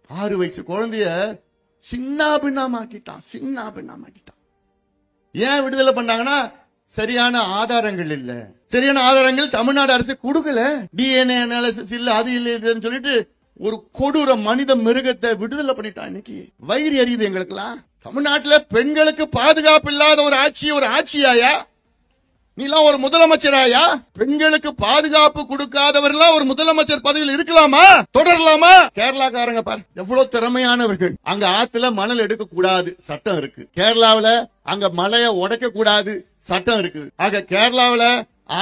6 வயசு குழந்தைய சின்ன பின்னமாக்கிட்டான். ஏன் விடுதலை பண்ணாங்கன்னா சரியான ஆதாரங்கள் இல்ல. சரியான ஆதாரங்கள் தமிழ்நாடு அரசு கொடுக்கல. DNA அனாலிசிஸ் இல்ல, அது இல்லன்னு சொல்லிட்டு ஒரு கொடூர மனித மிருகத்தை விடுதலை பண்ணிட்டான். இன்னைக்கு வயிறு எரியுது எங்களுக்கெல்லாம். தமிழ்நாட்டில் பெண்களுக்கு பாதுகாப்பு இல்லாத ஒரு ஆட்சியாயா? நீலாம் ஒரு முதலமைச்சராயா? பெண்களுக்கு பாதுகாப்பு கொடுக்காதவர்களா ஒரு முதலமைச்சர் பதவியில் இருக்கலாமா? தொடரலாமா? கேரளாக்காரங்க பாரு எவ்வளவு திறமையானவர்கள். அங்க ஆத்துல மணல் எடுக்க கூடாது, சட்டம் இருக்கு. கேரளாவில அங்க மலையை உடைக்க கூடாது, சட்டம் இருக்குது. ஆக கேரளாவில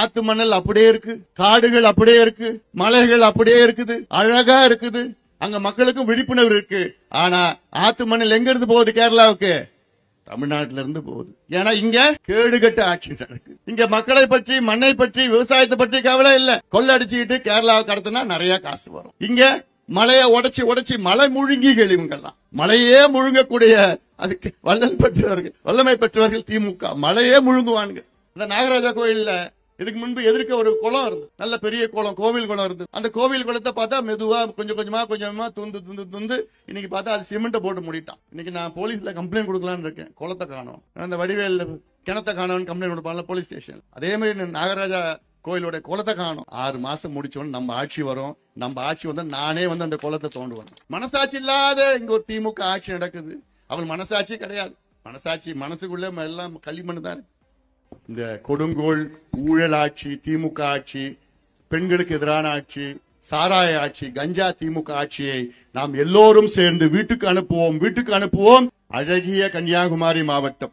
ஆத்து மணல் அப்படியே இருக்கு, காடுகள் அப்படியே இருக்கு, மலைகள் அப்படியே இருக்குது, அழகா இருக்குது. அங்க மக்களுக்கும் விழிப்புணர்வு இருக்கு. ஆனா ஆத்து மணல் எங்க இருந்து போகுது கேரளாவுக்கு? தமிழ்நாட்டில இருந்து போகுது. ஏன்னா இங்க கேடுகட்ட ஆட்சி நடக்கு. இங்க மக்களை பற்றி, மண்ணை பற்றி, விவசாயத்தை பற்றி கவலை இல்ல. கொள்ளடிச்சுக்கிட்டு கேரளாவை கடத்தினா நிறைய காசு வரும். இங்க மலையை உடைச்சு மலை முழுங்கிகள் இவங்கெல்லாம். மலையே முழுங்கக்கூடிய அதுக்கு வல்லமை பெற்றவர்கள் திமுக. மலையே முழுங்குவானுங்க. இந்த நாகராஜா கோயில்ல இதுக்கு முன்பு எதிர்க்க ஒரு குளம் இருந்தது, நல்ல பெரிய குளம், கோவில் குளம் இருந்தது. அந்த கோவில் குளத்தை பார்த்தா மெதுவா கொஞ்சமா துந்து இன்னைக்கு பார்த்தா அது சிமெண்ட் போட்டு மூடிட்டான். இன்னைக்கு நான் போலீஸ்ல கம்ப்ளைண்ட் கொடுக்கலான்னு இருக்கேன். குளத்தை காணோம், அந்த வடிவேல் கிணத்தை காணோம்னு கம்ப்ளைண்ட் கொடுப்பாங்க போலீஸ் ஸ்டேஷன். அதே மாதிரி நாகராஜா கோயிலோட குளத்தை காணும். 6 மாசம் முடிச்சோன்னு நம்ம ஆட்சி வரும். நம்ம ஆட்சி வந்து நானே வந்து அந்த குளத்தை தோண்டுவேன். மனசாட்சி இல்லாத இங்க ஒரு திமுக ஆட்சி நடக்குது. அவள் மனசாட்சி கிடையாது. மனசாட்சி மனசுக்குள்ள எல்லாம் களிமண் தான். இந்த கொடுங்கோல் ஊழல் ஆட்சி, திமுக ஆட்சி, பெண்களுக்கு எதிரான ஆட்சி, சாராய ஆட்சி, கஞ்சா திமுக ஆட்சியை நாம் எல்லோரும் சேர்ந்து வீட்டுக்கு அனுப்புவோம். அழகிய கன்னியாகுமரி மாவட்டம்.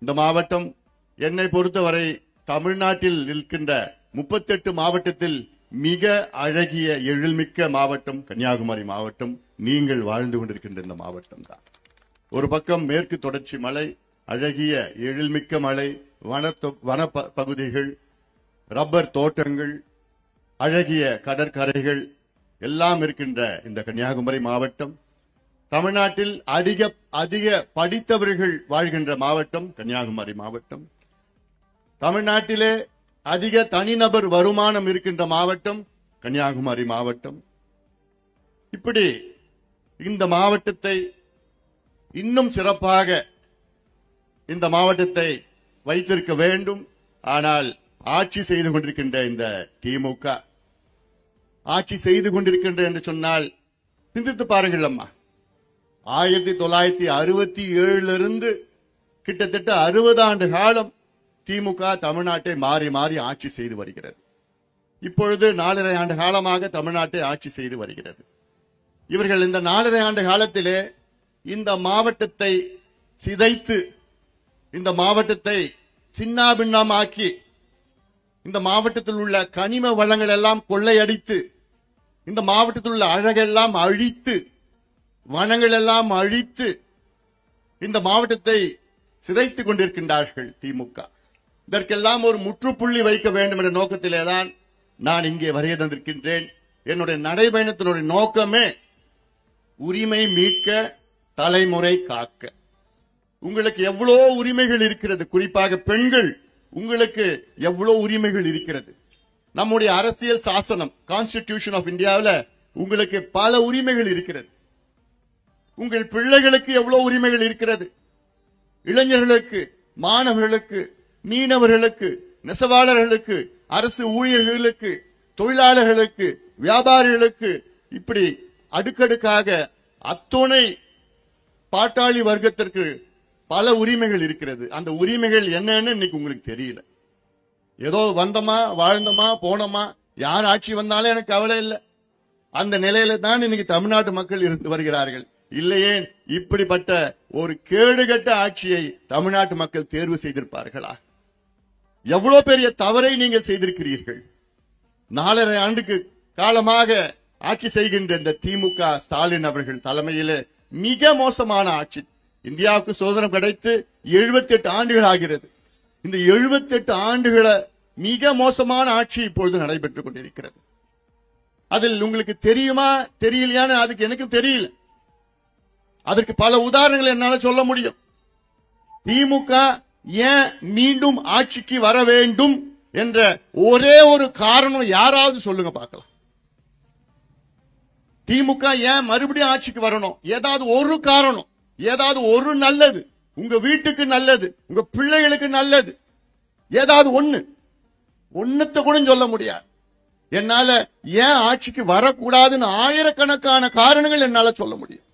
இந்த மாவட்டம் என்னை பொறுத்தவரை தமிழ்நாட்டில் இருக்கின்ற 38 மாவட்டத்தில் மிக அழகிய எழில்மிக்க மாவட்டம் கன்னியாகுமரி மாவட்டம். நீங்கள் வாழ்ந்து கொண்டிருக்கின்ற இந்த மாவட்டம் தான். ஒரு பக்கம் மேற்கு தொடர்ச்சி மலை, அழகிய எழில்மிக்க மலை, வன பகுதிகள், ரப்பர் தோட்டங்கள், அழகிய கடற்கரைகள் எல்லாம் இருக்கின்ற இந்த கன்னியாகுமரி மாவட்டம். தமிழ்நாட்டில் அதிக படித்தவர்கள் வாழ்கின்ற மாவட்டம் கன்னியாகுமரி மாவட்டம். தமிழ்நாட்டிலே அதிக தனிநபர் வருமானம் இருக்கின்ற மாவட்டம் கன்னியாகுமரி மாவட்டம். இப்படி இந்த மாவட்டத்தை இன்னும் சிறப்பாக இந்த மாவட்டத்தை வைத்திருக்க வேண்டும். ஆனால் ஆட்சி செய்து கொண்டிருக்கின்ற இந்த திமுக ஆட்சி செய்து கொண்டிருக்கின்ற என்று சொன்னால் சிந்தித்து பாருங்கள் அம்மா. 1967 இருந்து கிட்டத்தட்ட 60 ஆண்டு காலம் திமுக தமிழ்நாட்டை மாறி மாறி ஆட்சி செய்து வருகிறது. இப்பொழுது 4.5 ஆண்டு காலமாக தமிழ்நாட்டை ஆட்சி செய்து வருகிறது. இவர்கள் இந்த 4.5 ஆண்டு காலத்திலே இந்த மாவட்டத்தை சிதைத்து, இந்த மாவட்டத்தை சின்னாபின்னமாக்கி, இந்த மாவட்டத்தில் உள்ள கனிம வளங்கள் எல்லாம் கொள்ளையடித்து, இந்த மாவட்டத்தில் உள்ள அழகெல்லாம் அழித்து, வனங்கள் எல்லாம் அழித்து இந்த மாவட்டத்தை சிதைத்துக் கொண்டிருக்கின்றார்கள் திமுக. இதற்கெல்லாம் ஒரு முற்றுப்புள்ளி வைக்க வேண்டும் என்ற நோக்கத்திலேதான் நான் இங்கே வருகை தந்திருக்கின்றேன். என்னுடைய நடைபயணத்தினுடைய நோக்கமே உரிமை மீட்க, தலைமுறை காக்க. உங்களுக்கு எவ்வளவு உரிமைகள் இருக்கிறது, குறிப்பாக பெண்கள், உங்களுக்கு எவ்வளவு உரிமைகள் இருக்கிறது. நம்முடைய அரசியல் சாசனம், கான்ஸ்டிடியூஷன் ஆஃப் இந்தியாவில் உங்களுக்கு பல உரிமைகள் இருக்கிறது. உங்கள் பிள்ளைகளுக்கு எவ்வளவு உரிமைகள் இருக்கிறது. இளைஞர்களுக்கு, மாணவர்களுக்கு, மீனவர்களுக்கு, நெசவாளர்களுக்கு, அரசு ஊழியர்களுக்கு, தொழிலாளர்களுக்கு, வியாபாரிகளுக்கு, இப்படி அடுக்கடுக்காக அத்துணை பாட்டாளி வர்க்கத்திற்கு பல உரிமைகள் இருக்கிறது. அந்த உரிமைகள் என்னன்னு இன்னைக்கு உங்களுக்கு தெரியல. ஏதோ வந்தமா, வாழ்ந்தமா, போனமா, யார் ஆட்சி வந்தாலும் எனக்கு கவலை இல்லை. அந்த நிலையில தான் இன்னைக்கு தமிழ்நாட்டு மக்கள் இருந்து வருகிறார்கள். இல்லையே இப்படிப்பட்ட ஒரு கேடுகட்ட ஆட்சியை தமிழ்நாட்டு மக்கள் தேர்வு செய்திருப்பார்களா? எவ்வளவு பெரிய தவறை நீங்கள் செய்திருக்கிறீர்கள். 4.5 ஆண்டுக்கு காலமாக ஆட்சி செய்கின்ற இந்த திமுக ஸ்டாலின் அவர்கள் தலைமையிலே மிக மோசமான ஆட்சி. இந்தியாவுக்கு சுதந்திரம் கிடைத்து 78 ஆண்டுகள் ஆகிறது. இந்த 78 ஆண்டுகள மிக மோசமான ஆட்சி இப்பொழுது நடைபெற்றுக் கொண்டிருக்கிறது. அதில் உங்களுக்கு தெரியுமா தெரியலையான்னு அதுக்கு எனக்கு தெரியல. அதற்கு பல உதாரணங்கள் என்னால சொல்ல முடியும். திமுக ஏன் மீண்டும் ஆட்சிக்கு வர வேண்டும் என்ற ஒரே ஒரு காரணம் யாராவது சொல்லுங்க பார்க்கலாம். திமுக ஏன் மறுபடியும் ஆட்சிக்கு வரணும்? ஏதாவது ஒரு காரணம், ஏதாவது ஒரு நல்லது, உங்க வீட்டுக்கு நல்லது, உங்க பிள்ளைகளுக்கு நல்லது, ஏதாவது ஒண்ணுத்த கூட சொல்ல முடியாது. என்னால ஏன் ஆட்சிக்கு வரக்கூடாதுன்னு ஆயிரக்கணக்கான காரணங்கள் என்னால சொல்ல முடியும்.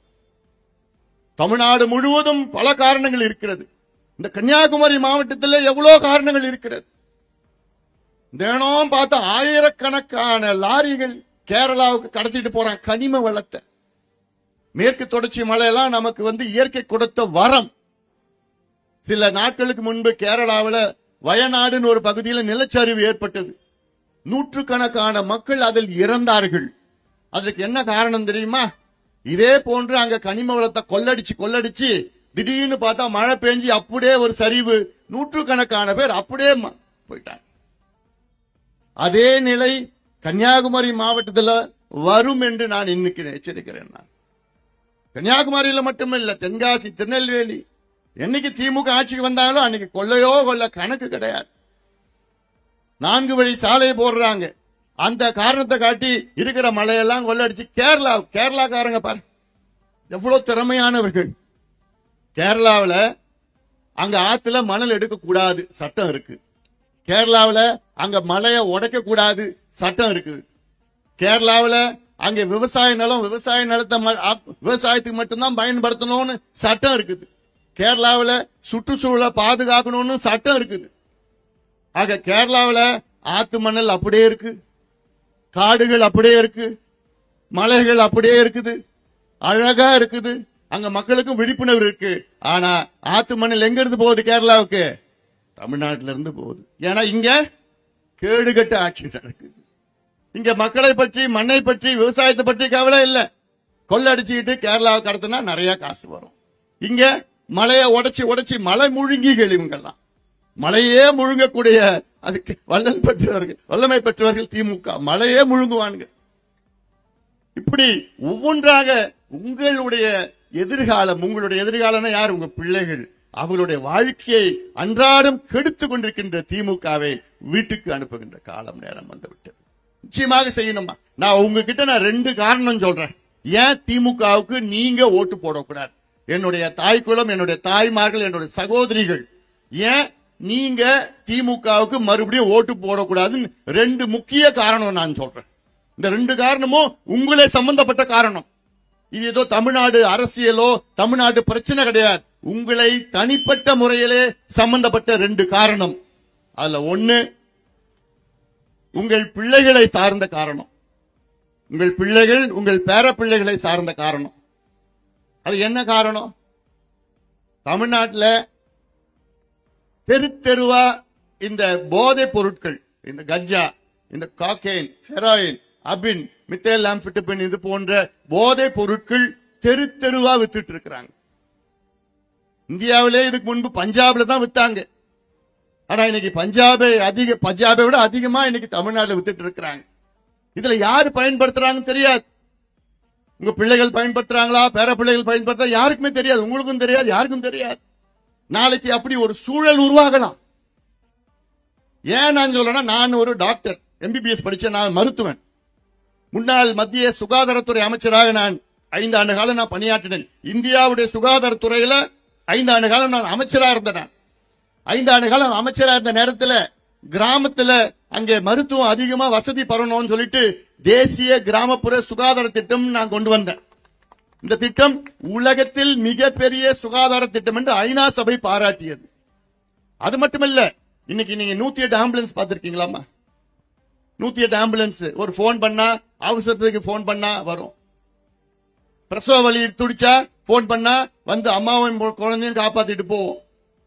தமிழ்நாடு முழுவதும் பல காரணங்கள் இருக்கிறது. இந்த கன்னியாகுமரி மாவட்டத்தில் எவ்வளவு காரணங்கள் இருக்கிறது. தினம் பார்த்த ஆயிரக்கணக்கான லாரிகள் கேரளாவுக்கு கடத்திட்டு போறாங்க கனிம வளத்தை. மேற்கு தொடர்ச்சி மலையெல்லாம் நமக்கு இயற்கை கொடுத்த வரம். சில நாட்களுக்கு முன்பு கேரளாவில் வயநாடுன்னு ஒரு பகுதியில் நிலச்சரிவு ஏற்பட்டது. நூற்றுக்கணக்கான மக்கள் அதில் இறந்தார்கள். அதற்கு என்ன காரணம் தெரியுமா? இதே போன்று அங்க கனிம வளத்தை கொள்ளடிச்சு திடீர்னு பார்த்தா மழை பெஞ்சு அப்படியே ஒரு சரிவு, நூற்றுக்கணக்கான பேர் அப்படியே போயிட்டாங்க. அதே நிலை கன்னியாகுமரி மாவட்டத்தில் வரும் என்று நான் இன்னைக்கு எச்சரிக்கிறேன். நான் கன்னியாகுமரியில மட்டுமில்ல, தென்காசி, திருநெல்வேலி, என்னைக்கு திமுக ஆட்சிக்கு வந்தாங்களோ அன்னைக்கு கொள்ளையோ கணக்கு கிடையாது. 4 வழி சாலை போடுறாங்க. அந்த காரணத்தை காட்டி இருக்கிற மலையெல்லாம் கொள்ளடிச்சு கேரளாக்காரங்க பாரு எவ்வளவு திறமையானவர்கள். கேரளாவில் அங்க ஆத்துல மணல் எடுக்க கூடாது சட்டம் இருக்கு. கேரளாவில் அங்க மலையை உடைக்க கூடாது சட்டம் இருக்குது. கேரளாவில் அங்க விவசாய நிலத்தை விவசாயத்துக்கு மட்டும்தான் பயன்படுத்தணும்னு சட்டம் இருக்குது. கேரளாவில் சுற்றுச்சூழலை பாதுகாக்கணும்னு சட்டம் இருக்குது. ஆக கேரளாவில் ஆத்து மணல் அப்படியே இருக்கு, காடுகள் அப்படியே இருக்கு, மலைகள் அப்படியே இருக்குது, அழகா இருக்குது. அங்க மக்களுக்கும் விழிப்புணர்வு இருக்கு. ஆனா ஆத்து மணல் எங்க இருந்து போகுது? கேரளாவுக்கு தமிழ்நாட்டில இருந்து போகுது. ஏன்னா இங்க கேடுகட்ட ஆட்சி நடக்குது. இங்க மக்களை பற்றி, மண்ணை பற்றி, விவசாயத்தை பற்றி கவலை இல்ல. கொள்ளடிச்சுக்கிட்டு கேரளாவுக்கு கடத்தினா நிறைய காசு வரும். இங்க மலையை உடைச்சி மலை முழுங்கிகள் இவங்கெல்லாம் மலையே முழுங்கக்கூடிய அதுக்கு வல்லமை பெற்றவர்கள் திமுக. மலையே முழுங்குவானுங்க. இப்படி ஒவ்வொன்றாக உங்களுடைய எதிர்காலம் யார்? உங்க பிள்ளைகள். அவர்களுடைய வாழ்க்கையை அன்றாடம் கெடுத்து கொண்டிருக்கின்ற திமுகவை வீட்டுக்கு அனுப்புகின்ற காலம் நேரம் வந்துவிட்டது. நிச்சயமாக செய்யணுமா? நான் உங்ககிட்ட 2 காரணம் சொல்றேன் ஏன் திமுகவுக்கு நீங்க ஓட்டு போடக்கூடாது. என்னுடைய தாய் குலம், என்னுடைய தாய்மார்கள், என்னுடைய சகோதரிகள், ஏன் நீங்க திமுகவுக்கு மறுபடியும் ஓட்டு போடக்கூடாதுன்னு 2 முக்கிய காரணம் நான் சொல்றேன். இந்த 2 காரணமும் உங்களே சம்பந்தப்பட்ட காரணம். இது ஏதோ தமிழ்நாடு அரசியலோ தமிழ்நாடு பிரச்சனை கிடையாது. உங்களை தனிப்பட்ட முறையிலே சம்பந்தப்பட்ட 2 காரணம். அதுல 1 உங்கள் பிள்ளைகளை சார்ந்த காரணம். உங்கள் பிள்ளைகள், உங்கள் பேர பிள்ளைகளை சார்ந்த காரணம். அது என்ன காரணம்? தமிழ்நாட்டில் தெருவா இந்த போதைப் பொருட்கள், இந்த கஞ்சா, இந்த காக்கைன், ஹெராயின், அபின், மித்தேல் ஆம்பெட்டமின், இது போன்ற போதைப் பொருட்கள் தெருவா வித்துட்டு இருக்கிறாங்க. இந்தியாவிலே இதுக்கு முன்பு பஞ்சாப்ல தான் வித்தாங்க. ஆனா இன்னைக்கு பஞ்சாபை விட அதிகமா இன்னைக்கு தமிழ்நாட்டில் வித்துட்டு இருக்கிறாங்க. இதுல யாரு பயன்படுத்துறாங்கன்னு தெரியாது. உங்க பிள்ளைகள் பயன்படுத்துறாங்களா, பேர பிள்ளைகள் பயன்படுத்த யாருக்குமே தெரியாது. உங்களுக்கும் தெரியாது, யாருக்கும் தெரியாது. நாளைக்கு அப்படி ஒரு சூழல் உருவாகலாம். ஏன் நான் சொல்றேன்னா, நான் ஒரு டாக்டர், MBBS படிச்ச நான் மருத்துவன். முன்னாள் மத்திய சுகாதாரத்துறை அமைச்சராக நான் 5 ஆண்டு காலம் நான் பணியாற்றினேன். இந்தியாவுடைய சுகாதாரத்துறையில 5 ஆண்டு காலம் நான் அமைச்சரா இருந்தேன். 5 ஆண்டு காலம் அமைச்சரா இருந்த நேரத்தில் கிராமத்துல அங்கே மருத்துவம் அதிகமா வசதி பெறணும்னு சொல்லிட்டு தேசிய கிராமப்புற சுகாதார திட்டம் நான் கொண்டு வந்தேன். இந்த திட்டம் உலகத்தில் மிகப்பெரிய சுகாதார திட்டம் என்று ஐநா சபை பாராட்டியது. அது மட்டுமல்ல, இன்னைக்கு நீங்க 108 ஆம்புலன்ஸ் பார்த்திருக்கீங்களாமா? 108 ஆம்புலன்ஸ் ஒரு போன் பண்ணா, அவசரத்துக்கு போன் பண்ணா வரும். பிரசவ வலி துடிச்சா போன் பண்ணா வந்து அம்மாவும் குழந்தையும் காப்பாத்திட்டு போவோம்.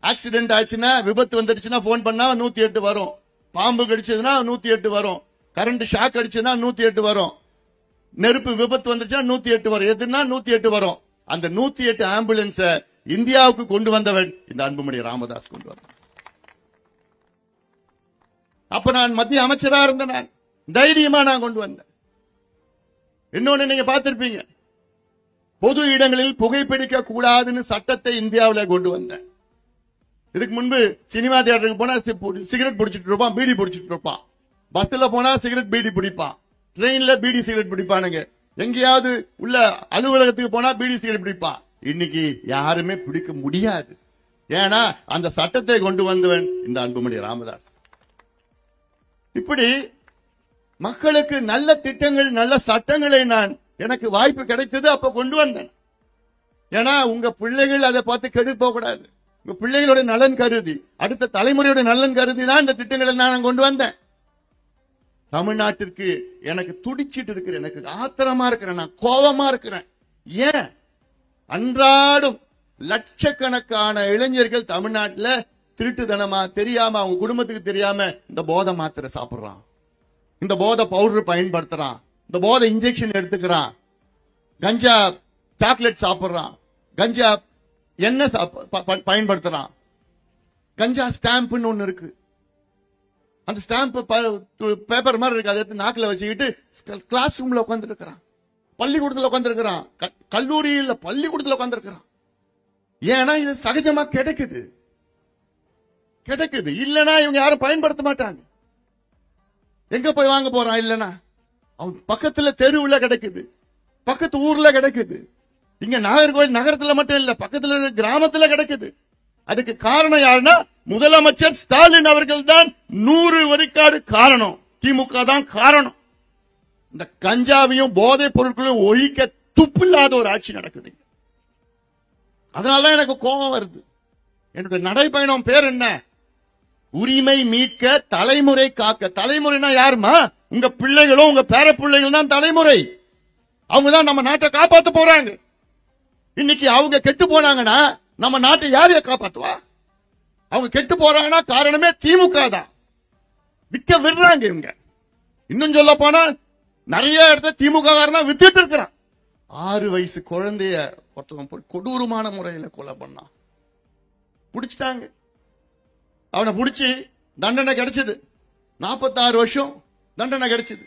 ஆக்சிடென்ட் ஆச்சுன்னா, விபத்து வந்துடுச்சுன்னா போன் பண்ணா 108 வரும். பாம்பு கடிச்சதுன்னா 108 வரும். கரண்ட் ஷாக் அடிச்சதுன்னா 108 வரும். நெருப்பு விபத்து வந்துச்சுன்னா 108 வரும். எதுனா 108 வரும். அந்த 108 ஆம்புலன்ஸ இந்தியாவுக்கு கொண்டு வந்தவன் இந்த அன்புமணி ராமதாஸ் கொண்டு வந்தான். அப்ப நான் மத்திய அமைச்சரா இருந்தேன். நான் தைரியமா நான் கொண்டு வந்தேன். இன்னொன்னு நீங்க பார்த்திருப்பீங்க, பொது இடங்களில் புகைப்பிடிக்க கூடாதுன்னு சட்டத்தை இந்தியாவில் கொண்டு வந்தேன். இதுக்கு முன்பு சினிமா தியேட்டருக்கு போனா சிகரெட் பிடிச்சிட்டு இருப்பான், பீடி பிடிச்சிட்டு இருப்பான். பஸ்ல போனா சிகரெட் பீடி பிடிப்பான், ட்ரெயின்ல பீடி சிகரெட் பிடிப்பானுங்க. எங்கேயாவது உள்ள அலுவலகத்துக்கு போனா பீடி சிகரெட் பிடிப்பான். இன்னைக்கு யாருமே பிடிக்க முடியாது. ஏன்னா அந்த சட்டத்தை கொண்டு வந்தவன் இந்த அன்புமணி ராமதாஸ். இப்படி மக்களுக்கு நல்ல திட்டங்கள், நல்ல சட்டங்களை நான் எனக்கு வாய்ப்பு கிடைத்தது அப்ப கொண்டு வந்தேன். ஏன்னா உங்க பிள்ளைகள் அதை பார்த்து கெடு போக கூடாது. உங்க பிள்ளைகளோட நலன் கருதி, அடுத்த தலைமுறையோட நலன் கருதி தான் இந்த திட்டங்களை நான் கொண்டு வந்தேன். தமிழ்நாட்டிற்கு எனக்கு துடிச்சிட்டு இருக்கிறேன், எனக்கு ஆத்திரமா இருக்கிறேன், நான் கோபமா இருக்கிறேன். ஏன் அன்றாடம் லட்சக்கணக்கான இளைஞர்கள் தமிழ்நாட்டில் திருட்டுத்தனமா தெரியாம, அவங்க குடும்பத்துக்கு தெரியாம இந்த போதை மாத்திரை சாப்பிடுறான், இந்த போதை பவுடர் பயன்படுத்துறான், இந்த போதை இன்ஜெக்ஷன் எடுத்துக்கிறான், கஞ்சா சாக்லேட் சாப்பிடுறான், கஞ்சா எண்ணெய் பயன்படுத்துறான், கஞ்சா ஸ்டாம்ப்னு ஒண்ணு இருக்கு. அந்த ஸ்டாம்ப் பேப்பர் மாதிரி இருக்கு, அதை எடுத்து நாக்கில் வச்சுக்கிட்டு கிளாஸ் ரூம்ல உட்கார்ந்து இருக்கிறான், பள்ளிக்கூடத்தில் உட்கார்ந்து இருக்கிறான், கல்லூரியில் பள்ளிக்கூடத்தில் உட்கார்ந்து இருக்கிறான். ஏன்னா இது சகஜமா கிடைக்குது. இல்லனா இவங்க யாரும் பயன்படுத்த மாட்டாங்க. எங்க போய் வாங்க போறான்? இல்லனா அவன் பக்கத்துல தெருவுல கிடைக்குது, பக்கத்து ஊர்ல கிடைக்குது. இங்க நாகர்கோவில் நகரத்துல மட்டும் இல்ல, பக்கத்துல கிராமத்துல கிடைக்குது. அதுக்கு காரணம் யாருன்னா முதலமைச்சர் ஸ்டாலின் அவர்கள் தான் 100 விழுக்காடு காரணம். திமுக தான் காரணம். இந்த கஞ்சாவையும் போதைப் பொருட்களையும் ஒழிக்க துப்பில்லாத ஒரு ஆட்சி நடக்குது. அதனாலதான் எனக்கு கோபம் வருது. என்னுடைய நடைபயணம் பேர் என்ன? உரிமை மீட்க, தலைமுறை காக்க. தலைமுறைனா யாருமா? உங்க பிள்ளைகளும் உங்க பேர பிள்ளைகள் தான் தலைமுறை. அவங்க தான் நம்ம நாட்டை காப்பாத்த போறாங்க. இன்னைக்கு அவங்க கெட்டு போனாங்கன்னா நம்ம நாட்டை யாரைய காப்பாத்துவா? அவங்க கெட்டு போறாங்கன்னா காரணமே திமுக தான். விற்க விடுறாங்க இவங்க. இன்னும் சொல்ல போனா நிறைய இடத்துல திமுக காரனா வித்துட்டு இருக்கிறான். 6 வயசு குழந்தைய ஒருத்தவன் கொடூரமான முறையில கொலை பண்ணான். பிடிச்சிட்டாங்க. அவனை பிடிச்சி தண்டனை கிடைச்சது. 46 வருஷம் தண்டனை கிடைச்சது.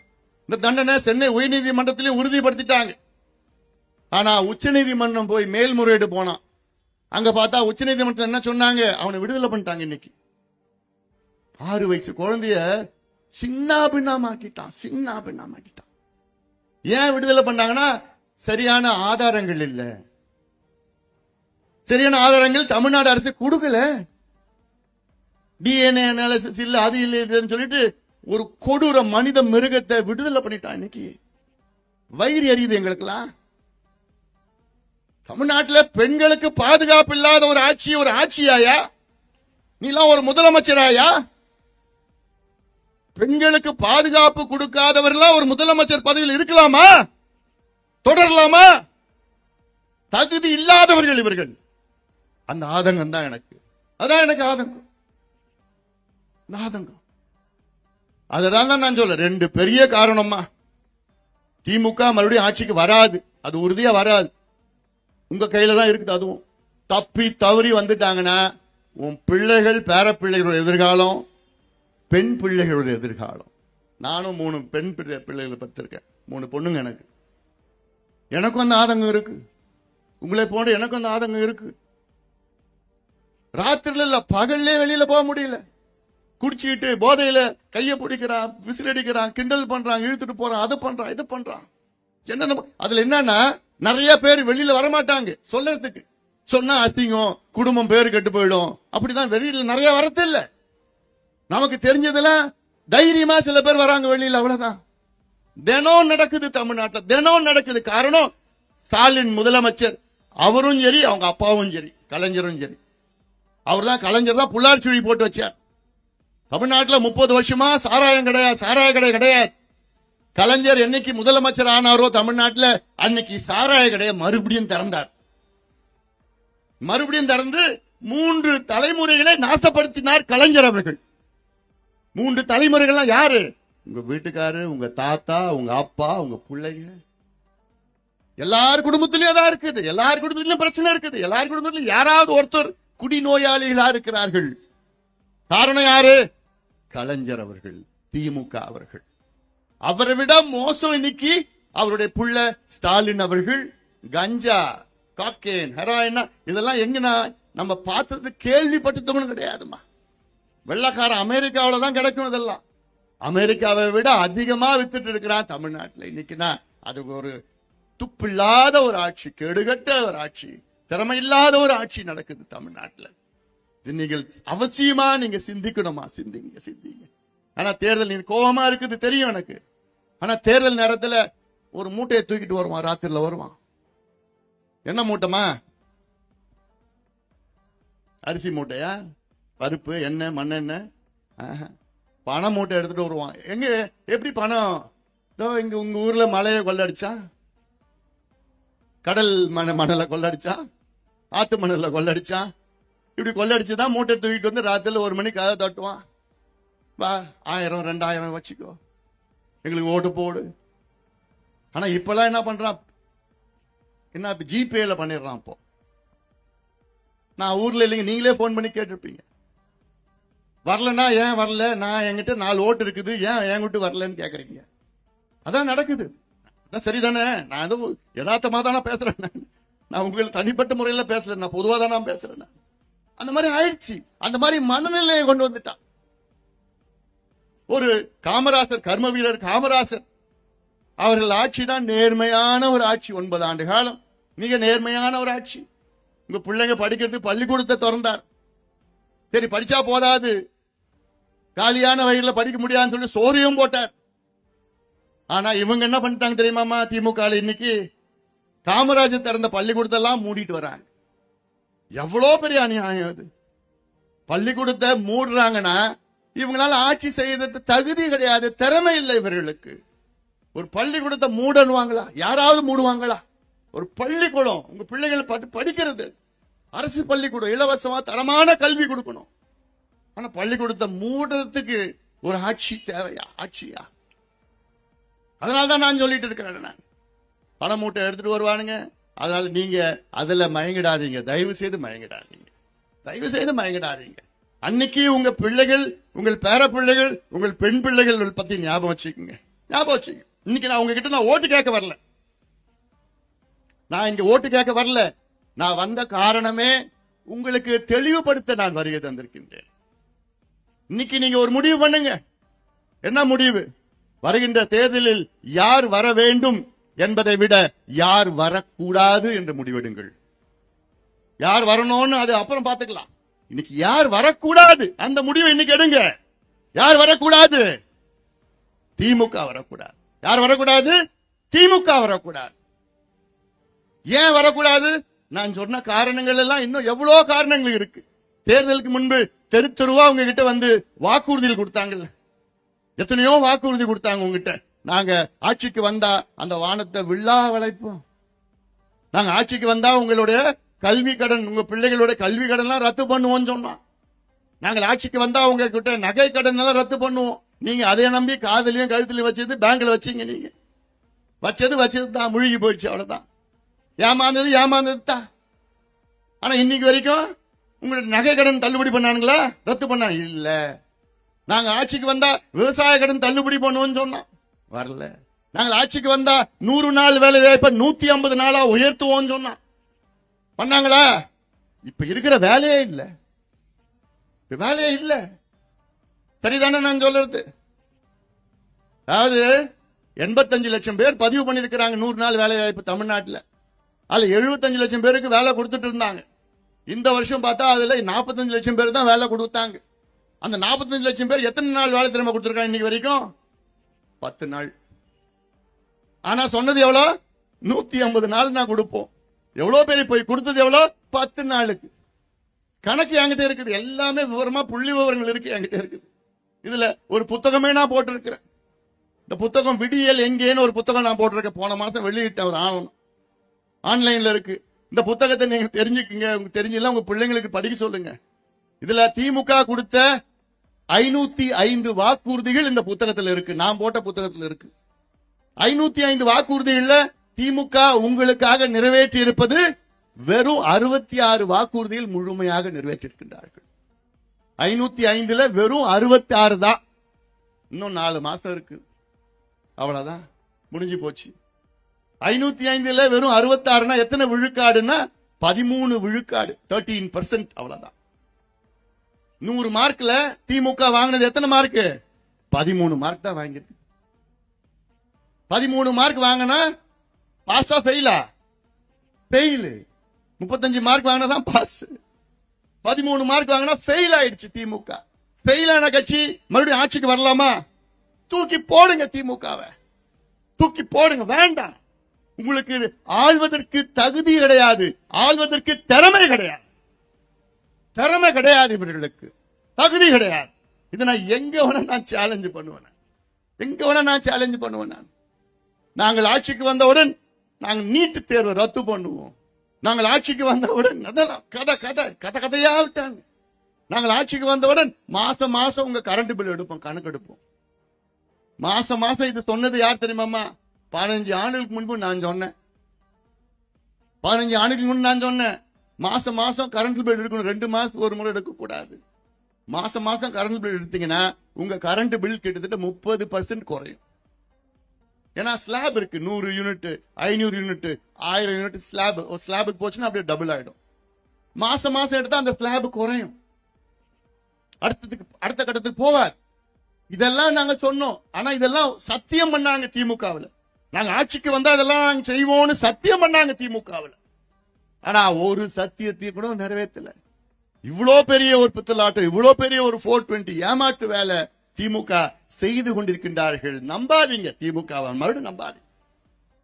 இந்த தண்டனை சென்னை உயர்நீதிமன்றத்திலே உறுதிப்படுத்திட்டாங்க. ஆனா உச்சநீதிமன்றம் போய் மேல்முறையீடு போனான். அங்க பார்த்தா உச்சநீதிமன்றம் என்ன சொன்னாங்க? அவனை விடுதலை பண்ணிட்டாங்க. இன்னைக்கு 6 வயசு குழந்தைய சின்னாபின்னமாக்கிட்டான். ஏன் விடுதலை பண்ணாங்கன்னா சரியான ஆதாரங்கள் இல்ல. சரியான ஆதாரங்கள் தமிழ்நாடு அரசு கொடுக்கல. டிஎன்ஏ அனாலிசிஸ் இல்ல, அது இல்லைன்னு சொல்லிட்டு ஒரு கொடூர மனித மிருகத்தை விடுதலை பண்ணிட்டான். இன்னைக்கு வயிறு எரியுது எங்களுக்கெல்லாம். தமிழ்நாட்டில் பெண்களுக்கு பாதுகாப்பு இல்லாத ஒரு ஆட்சியாயா? நீலாம் ஒரு முதலமைச்சராயா? பெண்களுக்கு பாதுகாப்பு கொடுக்காதவர்களாம் ஒரு முதலமைச்சர் பதவியில் இருக்கலாமா? தொடரலாமா? தகுதி இல்லாதவர்கள் இவர்கள். அந்த ஆதங்கம் தான் எனக்கு. அதான் எனக்கு ஆதங்கம். அதனால தான் நான் சொல்ல 2 பெரிய காரணமா திமுக மறுபடியும் ஆட்சிக்கு வராது. அது உறுதியா வராது. உங்க கையில தான் இருக்குது. அதுவும் தப்பி தவறி வந்துட்டாங்கன்னா உன் பிள்ளைகள், பேர பிள்ளைகளோட எதிர்காலம், பெண் பிள்ளைகளோட எதிர்காலம். நானும் 3 பெண் பிள்ளைகளை பத்திருக்கேன். 3 பொண்ணுங்க எனக்கு. எனக்கும் அந்த ஆதங்கம் இருக்கு. உங்களை போன்ற எனக்கும் அந்த ஆதங்கம் இருக்கு. ராத்திரில இல்ல, பகல்லே வெளியில போக முடியல. குடிச்சுக்கிட்டு போதையில கைய பிடிக்கிறான், விசில் அடிக்கிறான், கிண்டல் பண்றான், இழுத்துட்டு போறான், அது பண்றான், இது பண்றான். என்ன அதுல என்னன்னா நிறைய பேர் வெளியில வரமாட்டாங்க சொல்றதுக்கு. சொன்னா அசிங்கம், குடும்பம் பேரு கெட்டு போயிடும். அப்படிதான் வெளியில நிறைய வரது இல்ல. நமக்கு தெரிஞ்சதெல்லாம் தைரியமா சில பேர் வராங்க வெளியில, அவ்வளவுதான். தினம் நடக்குது தமிழ்நாட்டில், தினம் நடக்குது. காரணம் ஸ்டாலின் முதலமைச்சர். அவரும் சரி, அவங்க அப்பாவும் சரி, கலைஞரும் சரி. அவர் தான் கலைஞர் தான் புல்லார் சுழி போட்டு வச்சார். தமிழ்நாட்டில் 30 வருஷமா சாராய கடை கிடையாது. கலைஞர் என்னைக்கு முதலமைச்சர் ஆனாரோ தமிழ்நாட்டில், அன்னைக்கு சாராய கடையை மறுபடியும் திறந்தார். மறுபடியும் திறந்து 3 தலைமுறைகளை நாசப்படுத்தினார் கலைஞர் அவர்கள். 3 தலைமுறைகள் யாரு? உங்க வீட்டுக்காரு, உங்க தாத்தா, உங்க அப்பா, உங்க பிள்ளைங்க. எல்லார் குடும்பத்திலயும் தான் இருக்குது. எல்லார் குடும்பத்திலும் பிரச்சனை இருக்குது. எல்லார் குடும்பத்திலும் யாராவது ஒருத்தர் குடிநோயாளிகளா இருக்கிறார்கள். காரணம் யாரு? கலைஞர் அவர்கள், திமுக அவர்கள். அவரை விட மோசம் இன்னைக்கு அவருடைய புள்ள ஸ்டாலின் அவர்கள். கஞ்சா, காக்கேன், ஹெராயின் இதெல்லாம் எங்கன்னா நம்ம பார்த்தது கேள்விப்பட்டதும் கிடையாதுமா. வெள்ளக்கார அமெரிக்காவில தான் கிடைக்கும். இதெல்லாம் அமெரிக்காவை விட அதிகமா வித்துட்டு இருக்கிறான் தமிழ்நாட்டில். இன்னைக்குன்னா அது ஒரு துப்பில்லாத ஒரு ஆட்சி, கெடுகட்ட ஒரு ஆட்சி, திறமை இல்லாத ஒரு ஆட்சி நடக்குது தமிழ்நாட்டுல. நீங்கள் அவசியமா நீங்க சிந்திக்கணுமா? சிந்திங்க. ஆனா தேர்தல் நீங்க கோபமா இருக்குது தெரியும் எனக்கு. ஆனா தேர்தல் நேரத்துல ஒரு மூட்டையை தூக்கிட்டு வருவான், ராத்திரில வருவான். என்ன மூட்டைமா? அரிசி மூட்டையா? பருப்பு, எண்ணெய், மண்ணெண்ணெய், பண மூட்டை எடுத்துட்டு வருவான். எங்க எப்படி பணம்? இங்க உங்க ஊர்ல மலையை கொள்ளடிச்சா, கடல் மணலை கொள்ளடிச்சா, ஆத்து மணல கொள்ளடிச்சா, இப்படி கொள்ளடிச்சுதான் மூட்டை தூக்கிட்டு வந்து ராத்திரில 1 மணிக்கு கதை தட்டுவான். வா 1000 2000 வச்சுக்கோ, எங்களுக்கு ஓட்டு போடு. ஆனா இப்பெல்லாம் என்ன பண்றான்? என்ன ஜிபேல பண்ணிடுறான். இப்போ நான் ஊர்ல இல்லைங்க, நீங்களே போன் பண்ணி கேட்டிருப்பீங்க. வரலன்னா ஏன் வரல? நான் என்கிட்ட 4 ஓட்டு இருக்குது, ஏன் என்கிட்ட வரலன்னு கேக்குறீங்க. அதான் நடக்குது. அதான் சரிதானே? நான் எதுவும் யதார்த்தமா தானே பேசுறேன். நான் உங்களுக்கு தனிப்பட்ட முறையில பேசல, நான் பொதுவா தான் நான் பேசுறேன். அந்த மாதிரி ஆயிடுச்சு. அந்த மாதிரி மனநிலையை கொண்டு வந்துட்டான். ஒரு காமராசர், கர்ம வீரர் காமராசர் அவர்கள் ஆட்சி தான் நேர்மையான ஒரு ஆட்சி. 9 ஆண்டு காலம் மிக நேர்மையான ஒரு ஆட்சி. உங்க பிள்ளைங்க படிக்கிறதுக்கு பள்ளிக்கூடத்தை திறந்தார். சரி, படிச்சா போதாது, காலியான வயதுல படிக்க முடியாதுன்னு சொல்லி சோறையும் போட்டார். ஆனா இவங்க என்ன பண்ணிட்டாங்க தெரியுமாமா? திமுக இன்னைக்கு காமராஜர் திறந்த பள்ளிக்கூடத்தெல்லாம் மூடிட்டு வராங்க. எவ்வளவு பெரிய அநியாயம் அது! பள்ளிக்கூடத்தை மூடுறாங்கன்னா இவங்களால ஆட்சி செய்யறது தகுதி கிடையாது, திறமை இல்லை இவர்களுக்கு. ஒரு பள்ளிக்கூடத்தை மூடணுவாங்களா? யாராவது மூடுவாங்களா? ஒரு பள்ளிக்கூடம் உங்க பிள்ளைகள் படிக்கிறது, அரசு பள்ளிக்கூடம், இலவசமா தரமான கல்வி கொடுக்கணும். ஆனா பள்ளிக்கூடத்தை மூடுறதுக்கு ஒரு ஆட்சி தேவையா? ஆட்சியா? அதனால்தான் நான் சொல்லிட்டு இருக்கிறேன். நான் பண மூட்டை எடுத்துட்டு வருவானுங்க. அதனால நீங்க அதுல மயங்கிடாதீங்க, தயவு செய்து மயங்கிடாதீங்க, தயவு செய்து மயங்கிடாதீங்க. அன்னைக்கு உங்க பிள்ளைகள், உங்கள் பேர பிள்ளைகள், உங்கள் பெண் பிள்ளைகள் பத்தி ஞாபகம் வச்சுக்கோங்க, ஞாபகம் வச்சுக்கோங்க. இன்னைக்கு நான் உங்ககிட்ட நான் ஓட்டு கேட்க வரல, நான் இங்க ஓட்டு கேட்க வரல. நான் வந்த காரணமே உங்களுக்கு தெளிவுபடுத்த நான் வருகை தந்திருக்கின்றேன். இன்னைக்கு நீங்க ஒரு முடிவு பண்ணுங்க. என்ன முடிவு? வருகின்ற தேர்தலில் யார் வர வேண்டும் என்பதை விட யார் வரக்கூடாது என்று முடிவெடுங்கள். யார் வரணும்னு அது அப்புறம் பார்த்துக்கலாம். இன்னைக்கு யார் வரக்கூடாது அந்த முடிவை இன்னைக்கு எடுங்க. யார் வரக்கூடாது? திமுக வரக்கூடாது. யார் வரக்கூடாது? திமுக வரக்கூடாது. ஏன் வரக்கூடாது? நான் சொன்ன காரணங்கள் எல்லாம் இன்னும் எவ்வளவு காரணங்கள் இருக்கு. தேர்தலுக்கு முன்பு தெரு தெருவா உங்ககிட்ட வந்து வாக்குறுதிகள் கொடுத்தாங்கல்ல, எத்தனையோ வாக்குறுதி கொடுத்தாங்க உங்ககிட்ட. நாங்க ஆட்சிக்கு வந்தா அந்த வானத்தை விழா வளைப்போம், நாங்க ஆட்சிக்கு வந்தா உங்களுடைய கல்வி கடன், உங்க பிள்ளைகளுடைய கல்வி கடன் எல்லாம் ரத்து பண்ணுவோம் சொன்னோம். நாங்கள் ஆட்சிக்கு வந்தா உங்க கிட்ட நகை கடன் எல்லாம் ரத்து பண்ணுவோம். நீங்க அதை நம்பி காதலையும் கழுத்துலயும் வச்சது, பேங்க்ல வச்சீங்க. நீங்க வச்சது தான் முழுகி போயிடுச்சு, அவ்வளவுதான். ஏமாந்தது தான். ஆனா இன்னைக்கு வரைக்கும் உங்களுடைய நகை கடன் தள்ளுபடி பண்ணானுங்களா? ரத்து பண்ணாங்க இல்ல. நாங்க ஆட்சிக்கு வந்தா விவசாய கடன் தள்ளுபடி பண்ணுவோம் சொன்னோம், வரல. நாங்கள் ஆட்சிக்கு வந்தா 100 நாள் வேலை வாய்ப்பை 150 நாளா உயர்த்துவோம் சொன்னோம், பண்ணாங்களா? இப்ப இருக்கிற வேலையே இல்ல, வேலையே இல்ல. சரிதானே நான் சொல்றது? அதாவது 85 லட்சம் பேர் பதிவு பண்ணிருக்கிறாங்க 100 நாள் வேலை வாய்ப்பு தமிழ்நாட்டில். அதுல 75 லட்சம் பேருக்கு வேலை கொடுத்துட்டு இருந்தாங்க. இந்த வருஷம் பார்த்தா அதுல 45 லட்சம் பேர் தான் வேலை கொடுத்தாங்க. அந்த 45 லட்சம் பேர் எத்தனை நாள் வேலை திறமை கொடுத்திருக்காங்க இன்னைக்கு வரைக்கும்? 10 நாள். ஆனா சொன்னது எவ்வளவு? 150 நாள் நான் கொடுப்போம். எவ்வளவு பேர் போய் கொடுத்தது எவ்வளவு? 10 நாளுக்கு. கணக்கு என்கிட்ட இருக்குது, எல்லாமே விவரமா புள்ளி விவரங்கள் இருக்கு என்கிட்ட இருக்குது. இதுல ஒரு புத்தகமே நான் போட்டிருக்கிறேன். இந்த புத்தகம் விடியல் எங்கேன்னு ஒரு புத்தகம் நான் போட்டிருக்கேன். போன மாசம் வெளியிட்ட ஒரு ஆன்லைன்ல இருக்கு. இந்த புத்தகத்தை நீங்க தெரிஞ்சுக்குங்க. உங்களுக்கு தெரிஞ்சல உங்க பிள்ளைங்களுக்கு படிக்க சொல்லுங்க. இதுல திமுக கொடுத்த 505 வாக்குறுதிகள் இந்த புத்தகத்தில் இருக்கு, நான் போட்ட புத்தகத்தில் இருக்கு. 505 வாக்குறுதிகள்ல திமுக உங்களுக்காக நிறைவேற்றி இருப்பது வெறும் 66 வாக்குறுதிகள் முழுமையாக நிறைவேற்றிருக்கின்றார்கள். 505ல வெறும் 66 தான். இன்னும் 4 மாசம் இருக்கு, அவ்வளவுதான், முடிஞ்சு போச்சு. 505ல வெறும் 66னா எத்தனை விழுக்காடுன்னா 13 விழுக்காடு, 13%, அவ்வளவுதான். 100 மார்க்ல திமுக வாங்கினது எத்தனை மார்க்? 13 மார்க் தான் வாங்கிருக்கு. 13 மார்க் வாங்கினா பாஸா ஃபெயிலா? ஃபெயில். 35 மார்க் வாங்கினதான் பாஸ், 13 மார்க் வாங்கினா ஃபெயில் ஆயிடுச்சு திமுக. ஃபெயிலான கட்சி மறுபடியும் ஆட்சிக்கு வரலாமா? தூக்கி போடுங்க திமுகவை, தூக்கி போடுங்க. வேண்டாம், உங்களுக்கு ஆள்வதற்கு தகுதி கிடையாது, ஆள்வதற்கு திறமை கிடையாது, திறமை கிடையாது, இவர்களுக்கு தகுதி கிடையாது. இதை நான் எங்க வேணா நான் சேலஞ்ச் பண்ணுவேன், எங்க வேணா நான் சேலஞ்ச் பண்ணுவேன். நாங்கள் ஆட்சிக்கு வந்தவுடன் நாங்கள் நீட்டு தேர்வை ரத்து பண்ணுவோம். நாங்கள் ஆட்சிக்கு வந்தவுடன் கதை கதை கதை கதையா விட்டாங்க. நாங்கள் ஆட்சிக்கு வந்தவுடன் மாசம் மாசம் உங்க கரண்ட் பில் எடுப்போம், கணக்கு எடுப்போம். மாசம் மாசம் இது சொன்னது யார் தெரியுமாமா? 15 ஆண்டுகளுக்கு முன்பு நான் சொன்னேன். 15 ஆண்டுகளுக்கு முன்பு நான் சொன்னேன், மாசம் மாசம் கரண்ட் பில் எடுக்கணும், 2 மாசம் ஒரு முறை எடுக்க கூடாது. மாசம் மாசம் கரண்ட் பில் எடுத்தீங்கன்னா உங்க கரண்ட் பில் கிட்டத்தட்ட 30% குறையும். ஏன்னா ஸ்லாப் இருக்கு, 100 யூனிட், 500 யூனிட், 1000 யூனிட் ஸ்லாப். ஒரு ஸ்லாபுக்கு போச்சுன்னா அப்படியே டபுள் ஆயிடும். மாசம் மாசம் எடுத்தா அந்த ஸ்லாப் குறையும், அடுத்த கட்டத்துக்கு போவார். இதெல்லாம் நாங்க சொன்னோம். ஆனா இதெல்லாம் சத்தியம் பண்ணாங்க திமுகவில். நாங்க ஆட்சிக்கு வந்தா இதெல்லாம் நாங்க செய்வோம்னு சத்தியம் பண்ணாங்க திமுகவில். ஆனா ஒரு சத்தியத்தை கூட நிறைவேற்றல. இவ்வளவு பெரிய ஒரு பித்தலாட்டம், இவ்வளவு பெரிய ஒரு 420 ஏமாற்று வேலை திமுக செய்து கொண்டிருக்கின்றார்கள். நம்பாதீங்க திமுகவை, மறுபடியும் நம்பாதீங்க.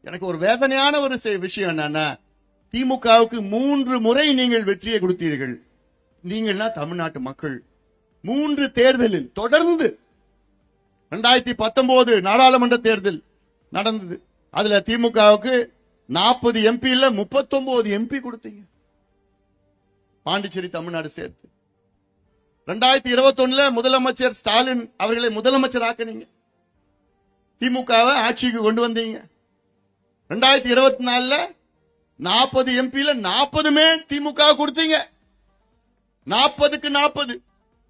எனக்கு ஒரு வேதனையான ஒரு விஷயம் என்னன்னா, திமுகவுக்கு 3 முறை நீங்கள் வெற்றியை கொடுத்தீர்கள். நீங்கள்னா தமிழ்நாட்டு மக்கள் 3 தேர்தலில் தொடர்ந்து 2019 நாடாளுமன்ற தேர்தல் நடந்தது. அதுல திமுகவுக்கு 40 எம்பி இல்ல 39 எம்பி கொடுத்தீங்க, பாண்டிச்சேரி தமிழ்நாடு சேர்த்து. 2021 முதலமைச்சர் ஸ்டாலின் அவர்களை முதலமைச்சர் ஆக்கினீங்க, திமுகவை ஆட்சிக்கு கொண்டு வந்தீங்க. 2024 40 எம்பில 40மே திமுக கொடுத்தீங்க. 40க்கு 40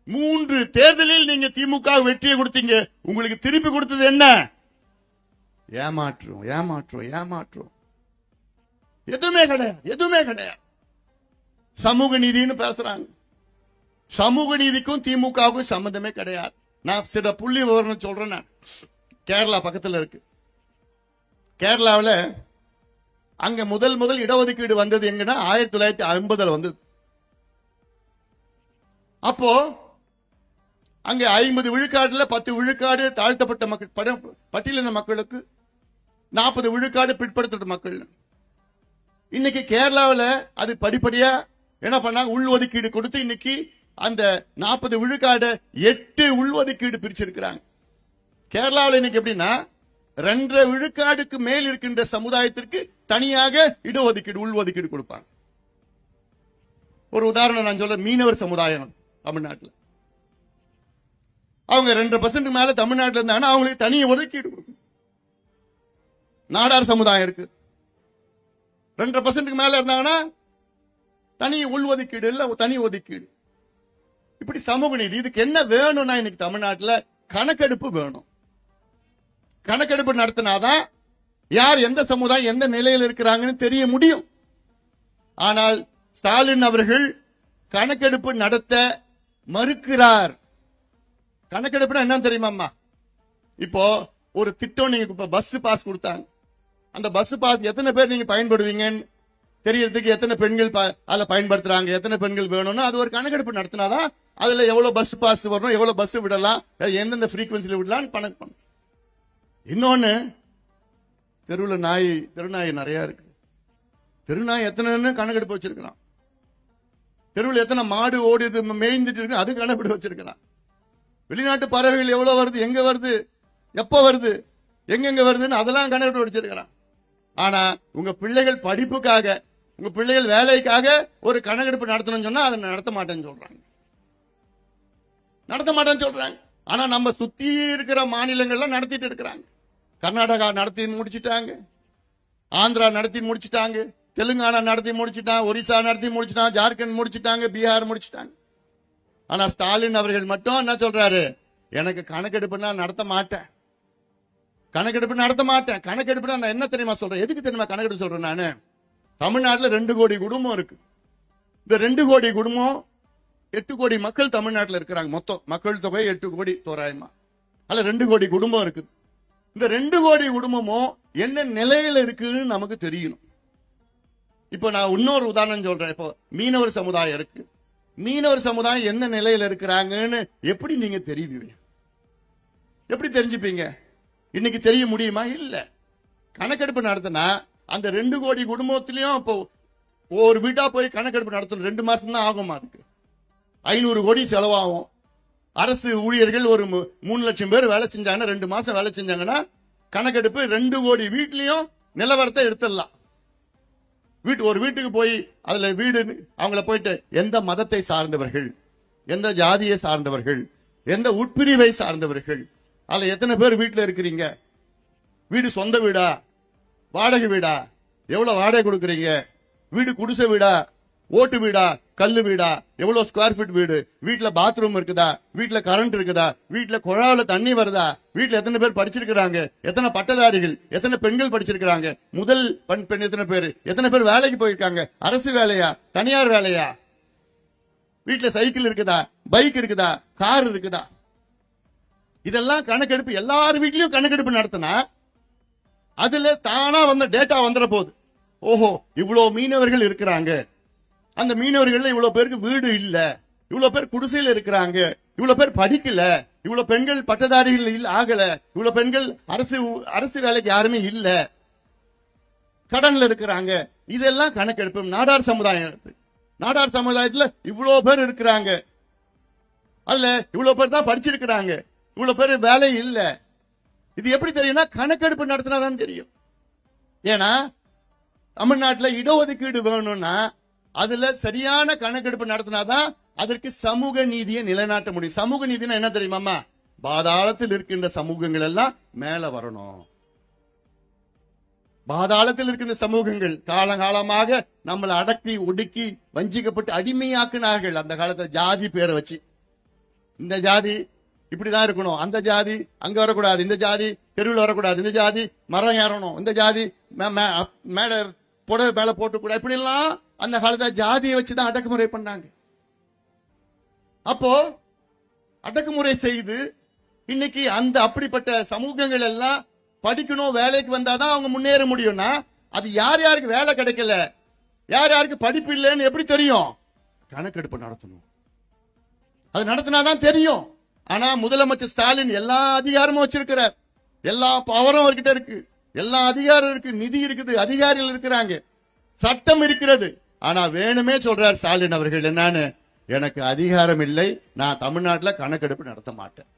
3 தேர்தலில் நீங்க திமுக வெற்றியை கொடுத்தீங்க. உங்களுக்கு திருப்பி கொடுத்தது என்ன? ஏமாற்றம், ஏமாற்றம், ஏமாற்றம். எதுவுமே கிடையாது, எதுவுமே கிடையாது. சமூக நீதினு பேசுறாங்க. சமூக நீதிக்கும் திமுகவுக்கும் சம்பந்தமே கிடையாது. நான் சில புள்ளி விவரம் சொல்றேன். நான் கேரளா பக்கத்தில் இருக்கு. கேரளாவில் அங்க முதல் இடஒதுக்கீடு வந்தது எங்கன்னா 1950 வந்தது. அப்போ அங்க 50 விழுக்காடுல 10 விழுக்காடு தாழ்த்தப்பட்ட மக்கள், பட்டியலின மக்களுக்கு 40 விழுக்காடு பிற்படுத்தப்பட்ட மக்கள். இன்னைக்கு கேரளாவில் அது படிப்படியா என்ன பண்ணாங்க, உள்ஒதுக்கீடு கொடுத்து இன்னைக்கு அந்த 40 விழுக்காடு 8 உள்ஒதுக்கீடு பிரிச்சிருக்கிறாங்க. கேரளாவில் இன்னைக்கு எப்படின்னா 2.5 விழுக்காடுக்கு மேல் இருக்கின்ற சமுதாயத்திற்கு தனியாக இடஒதுக்கீடு உள்ஒதுக்கீடு கொடுப்பாங்க. ஒரு உதாரணம் நான் சொல்ல, மீனவர் சமுதாயம் தமிழ்நாட்டில் அவங்க 2% மேல தமிழ்நாட்டில் இருந்தாங்கன்னா அவங்களுக்கு தனி ஒதுக்கீடு கொடுக்கும். நாடார் சமுதாயம் இருக்கு, 2% மேல இருந்தாங்கன்னா தனி உள்ஒதுக்கீடு இல்ல தனி ஒதுக்கீடு. இப்படி சமூக நீதி. இதுக்கு என்ன வேணும்னா இன்னைக்கு தமிழ்நாட்டில் கணக்கெடுப்பு வேணும். கணக்கெடுப்பு நடத்தினாதான் யார் எந்த சமுதாயம் எந்த நிலையில் இருக்கிறாங்கன்னு தெரிய முடியும். ஆனால் ஸ்டாலின் அவர்கள் கணக்கெடுப்பு நடத்த மறுக்கிறார். கணக்கெடுப்புனா என்ன தெரியுமா? இப்போ ஒரு திட்டம், நீங்க இப்ப பஸ் பாஸ் கொடுத்தாங்க. அந்த பஸ் பாஸ் எத்தனை பேர் நீங்க பயன்படுவீங்கன்னு தெரியறதுக்கு எத்தனை பெண்கள் அதை பயன்படுத்துறாங்க, எத்தனை பெண்கள் வேணும்னா அது ஒரு கணக்கெடுப்பு நடத்தினாதான் அதுல எவ்வளவு பஸ் பாஸ் வரணும், எவ்வளவு பஸ் விடலாம், எந்தெந்த ஃப்ரீக்வன்சில விடலாம் கணக்கு பண்ண. இன்னொன்னு, தெருநாய் நிறைய இருக்கு. தெருநாய் எத்தனை கணக்கெடுப்பு வச்சிருக்கிறான். தெருவில் எத்தனை மாடு ஓடி மேய்ந்துட்டு இருக்கு அது கணக்கெடுப்பு வச்சிருக்கிறான். வெளிநாட்டு பறவைகள் எவ்வளவு வருது, எங்க வருது, எப்ப வருது, எங்கெங்க வருதுன்னு அதெல்லாம் கணக்கெடுப்பு வச்சிருக்கிறான். ஆனா உங்க பிள்ளைகள் படிப்புக்காக, உங்க பிள்ளைகள் வேலைக்காக ஒரு கணக்கெடுப்பு நடத்தணும்னு சொன்னா அதை நடத்த மாட்டேன்னு சொல்றாங்க. நடத்த மாட்டேன்னு சொல்றாங்க. ஆனா நம்ம சுத்தி இருக்கிற மாநிலங்கள்லாம் நடத்திட்டு இருக்கிறாங்க. கர்நாடகா நடத்தி முடிச்சுட்டாங்க, ஆந்திரா நடத்தி முடிச்சுட்டாங்க, தெலுங்கானா நடத்தி முடிச்சுட்டாங்க, ஒரிசா நடத்தி முடிச்சுட்டாங்க, ஜார்க்கண்ட் முடிச்சுட்டாங்க, பீகார் முடிச்சுட்டாங்க. ஆனா ஸ்டாலின் அவர்கள் மட்டும் என்ன சொல்றாரு, எனக்கு கணக்கெடுப்புனா நடத்த மாட்டேன், கணக்கெடுப்பு நடத்த மாட்டேன். கணக்கெடுப்பு நான் என்ன தெரியுமா சொல்றேன், எதுக்கு தெரியுமா கணக்கெடுப்பு சொல்றேன் நானு? தமிழ்நாட்டில் 2 கோடி குடும்பம் இருக்கு. இந்த 2 கோடி குடும்பம் 8 கோடி மக்கள் தமிழ்நாட்டில் இருக்கிறாங்க. மொத்தம் மக்கள் தொகை 8 கோடி தோராயமா. அதுல 2 கோடி குடும்பம் இருக்கு. இந்த 2 கோடி குடும்பமும் என்ன நிலையில இருக்குன்னு நமக்கு தெரியணும். இப்ப நான் இன்னொரு உதாரணம் சொல்றேன். இப்போ மீனவர் சமுதாயம் இருக்கு. மீனவர் சமுதாயம் என்ன நிலையில இருக்கிறாங்கன்னு எப்படி நீங்க தெரிவிப்பீங்க? எப்படி தெரிஞ்சுப்பீங்க? இன்னைக்கு தெரிய முடியுமா? இல்ல. கணக்கெடுப்பு நடத்தினா அந்த 2 கோடி குடும்பத்திலயும் இப்போ ஒரு வீட்டா போய் கணக்கெடுப்பு நடத்தணும். 2 மாசம் தான் ஆகுமா? அதுக்கு 500 கோடி செலவாகும். அரசு ஊழியர்கள் ஒரு 3 லட்சம் பேர் வேலை செஞ்சாங்கன்னா 2 மாசம் வேலை செஞ்சாங்கன்னா கணக்கெடுப்பு 2 கோடி வீட்லயும் நிலவரத்தை எடுத்துடலாம். ஒரு வீட்டுக்கு போய் அதுல வீடு அவங்கள போயிட்டு எந்த மதத்தை சார்ந்தவர்கள், எந்த ஜாதியை சார்ந்தவர்கள், எந்த உட்பிரிவை சார்ந்தவர்கள், அதுல எத்தனை பேர் வீட்டுல இருக்கிறீங்க, வீடு சொந்த வீடா, வாடகை வீடா, எவ்வளவு வாடகை கொடுக்கறீங்க, வீடு குடிசை வீடா, ஓட்டு வீடா, கல்லு வீடா, எவ்வளவு ஸ்கொயர் ஃபீட் வீடு, வீட்டுல பாத்ரூம் இருக்குதா, வீட்டுல கரண்ட் இருக்குதா, வீட்டுல குழாவுல தண்ணி வருதா, வீட்டுல எத்தனை பேர் படிச்சிருக்கிறாங்க, எத்தனை பட்டதாரிகள், எத்தனை பெண்கள் படிச்சிருக்கிறாங்க, முதல் பெண் எத்தனை பேர் வேலைக்கு போயிருக்காங்க, அரசு வேலையா, தனியார் வேலையா, வீட்டுல சைக்கிள் இருக்குதா, பைக் இருக்குதா, கார் இருக்குதா, இதெல்லாம் கணக்கெடுப்பு. எல்லார் வீட்லயும் கணக்கெடுப்பு நடத்தினா அதுல தானா வந்த டேட்டா வந்துட போகுது. ஓஹோ, இவ்வளவு மீனவர்கள் இருக்கிறாங்க, அந்த மீனவர்கள் இவ்வளவு பேருக்கு வீடு இல்ல, இவ்வளவு பேர் குடிசையில் இருக்கிறாங்க, இவ்வளவு பேர் படிக்கல, இவ்வளவு பெண்கள் பட்டதாரிகள் ஆகல, இவ்வளவு பெண்கள் அரசு வேலைக்கு யாருமே இல்ல, கடன்ல இருக்கிறாங்க. இதெல்லாம் கணக்கெடுப்பு. நாடார் சமுதாயம், நாடார் சமுதாயத்துல இவ்வளவு பேர் இருக்கிறாங்க, அதுல இவ்வளவு பேர் தான் படிச்சிருக்கிறாங்க, இவ்வளவு பேர் வேலை இல்ல. இது எப்படி தெரியும்னா கணக்கெடுப்பு நடத்தினாதான் தெரியும். ஏன்னா தமிழ்நாட்டில் இடஒதுக்கீடு வேணும்னா அதுல சரியான கணக்கெடுப்பு நடத்தினாதான் அதற்கு சமூக நீதியை நிலைநாட்ட முடியும். சமூக நீதினா என்ன தெரியுமாமா? பாதாளத்தில் இருக்கின்ற சமூகங்கள் எல்லாம் மேல வரணும். பாதாளத்தில் இருக்கின்ற சமூகங்கள் காலகாலமாக நம்மளை அடக்கி ஒடுக்கி வஞ்சிக்கப்பட்டு அடிமையாக்குனார்கள். அந்த காலத்துல ஜாதி பேரை வச்சு, இந்த ஜாதி இப்படிதான் இருக்கணும், அந்த ஜாதி அங்க வரக்கூடாது, இந்த ஜாதி தெருவில் வரக்கூடாது, இந்த ஜாதி மரம் ஏறணும், இந்த ஜாதி மேல புடவை மேல போட்டுக்கூடாது, இப்படி எல்லாம் அந்த காலத்துல ஜாதியை வச்சுதான் அடக்குமுறை பண்ணாங்க. அப்போ அடக்குமுறை செய்து இன்னைக்கு அந்த அப்படிப்பட்ட சமூகங்கள் எல்லாம் படிக்கணும், வேலைக்கு வந்தாதான் அவங்க முன்னேற முடியும்னா அது யார் யாருக்கு வேலை கிடைக்கல, யார் யாருக்கு படிப்பு இல்லைன்னு எப்படி தெரியும்? கணக்கெடுப்பு நடத்தணும். அது நடத்தினாதான் தெரியும். ஆனா முதலமைச்சர் ஸ்டாலின் எல்லா அதிகாரமும் வச்சிருக்கிறார், எல்லா பவரும் அவர்கிட்ட இருக்கு, எல்லா அதிகாரம் இருக்கு, நிதி இருக்குது, அதிகாரிகள் இருக்கிறாங்க, சட்டம் இருக்கிறது. ஆனா வேணுமே சொல்றார் ஸ்டாலின் அவர்கள் என்னன்னு, எனக்கு அதிகாரம் இல்லை, நான் தமிழ்நாட்டில் கணக்கெடுப்பு நடத்த மாட்டேன்,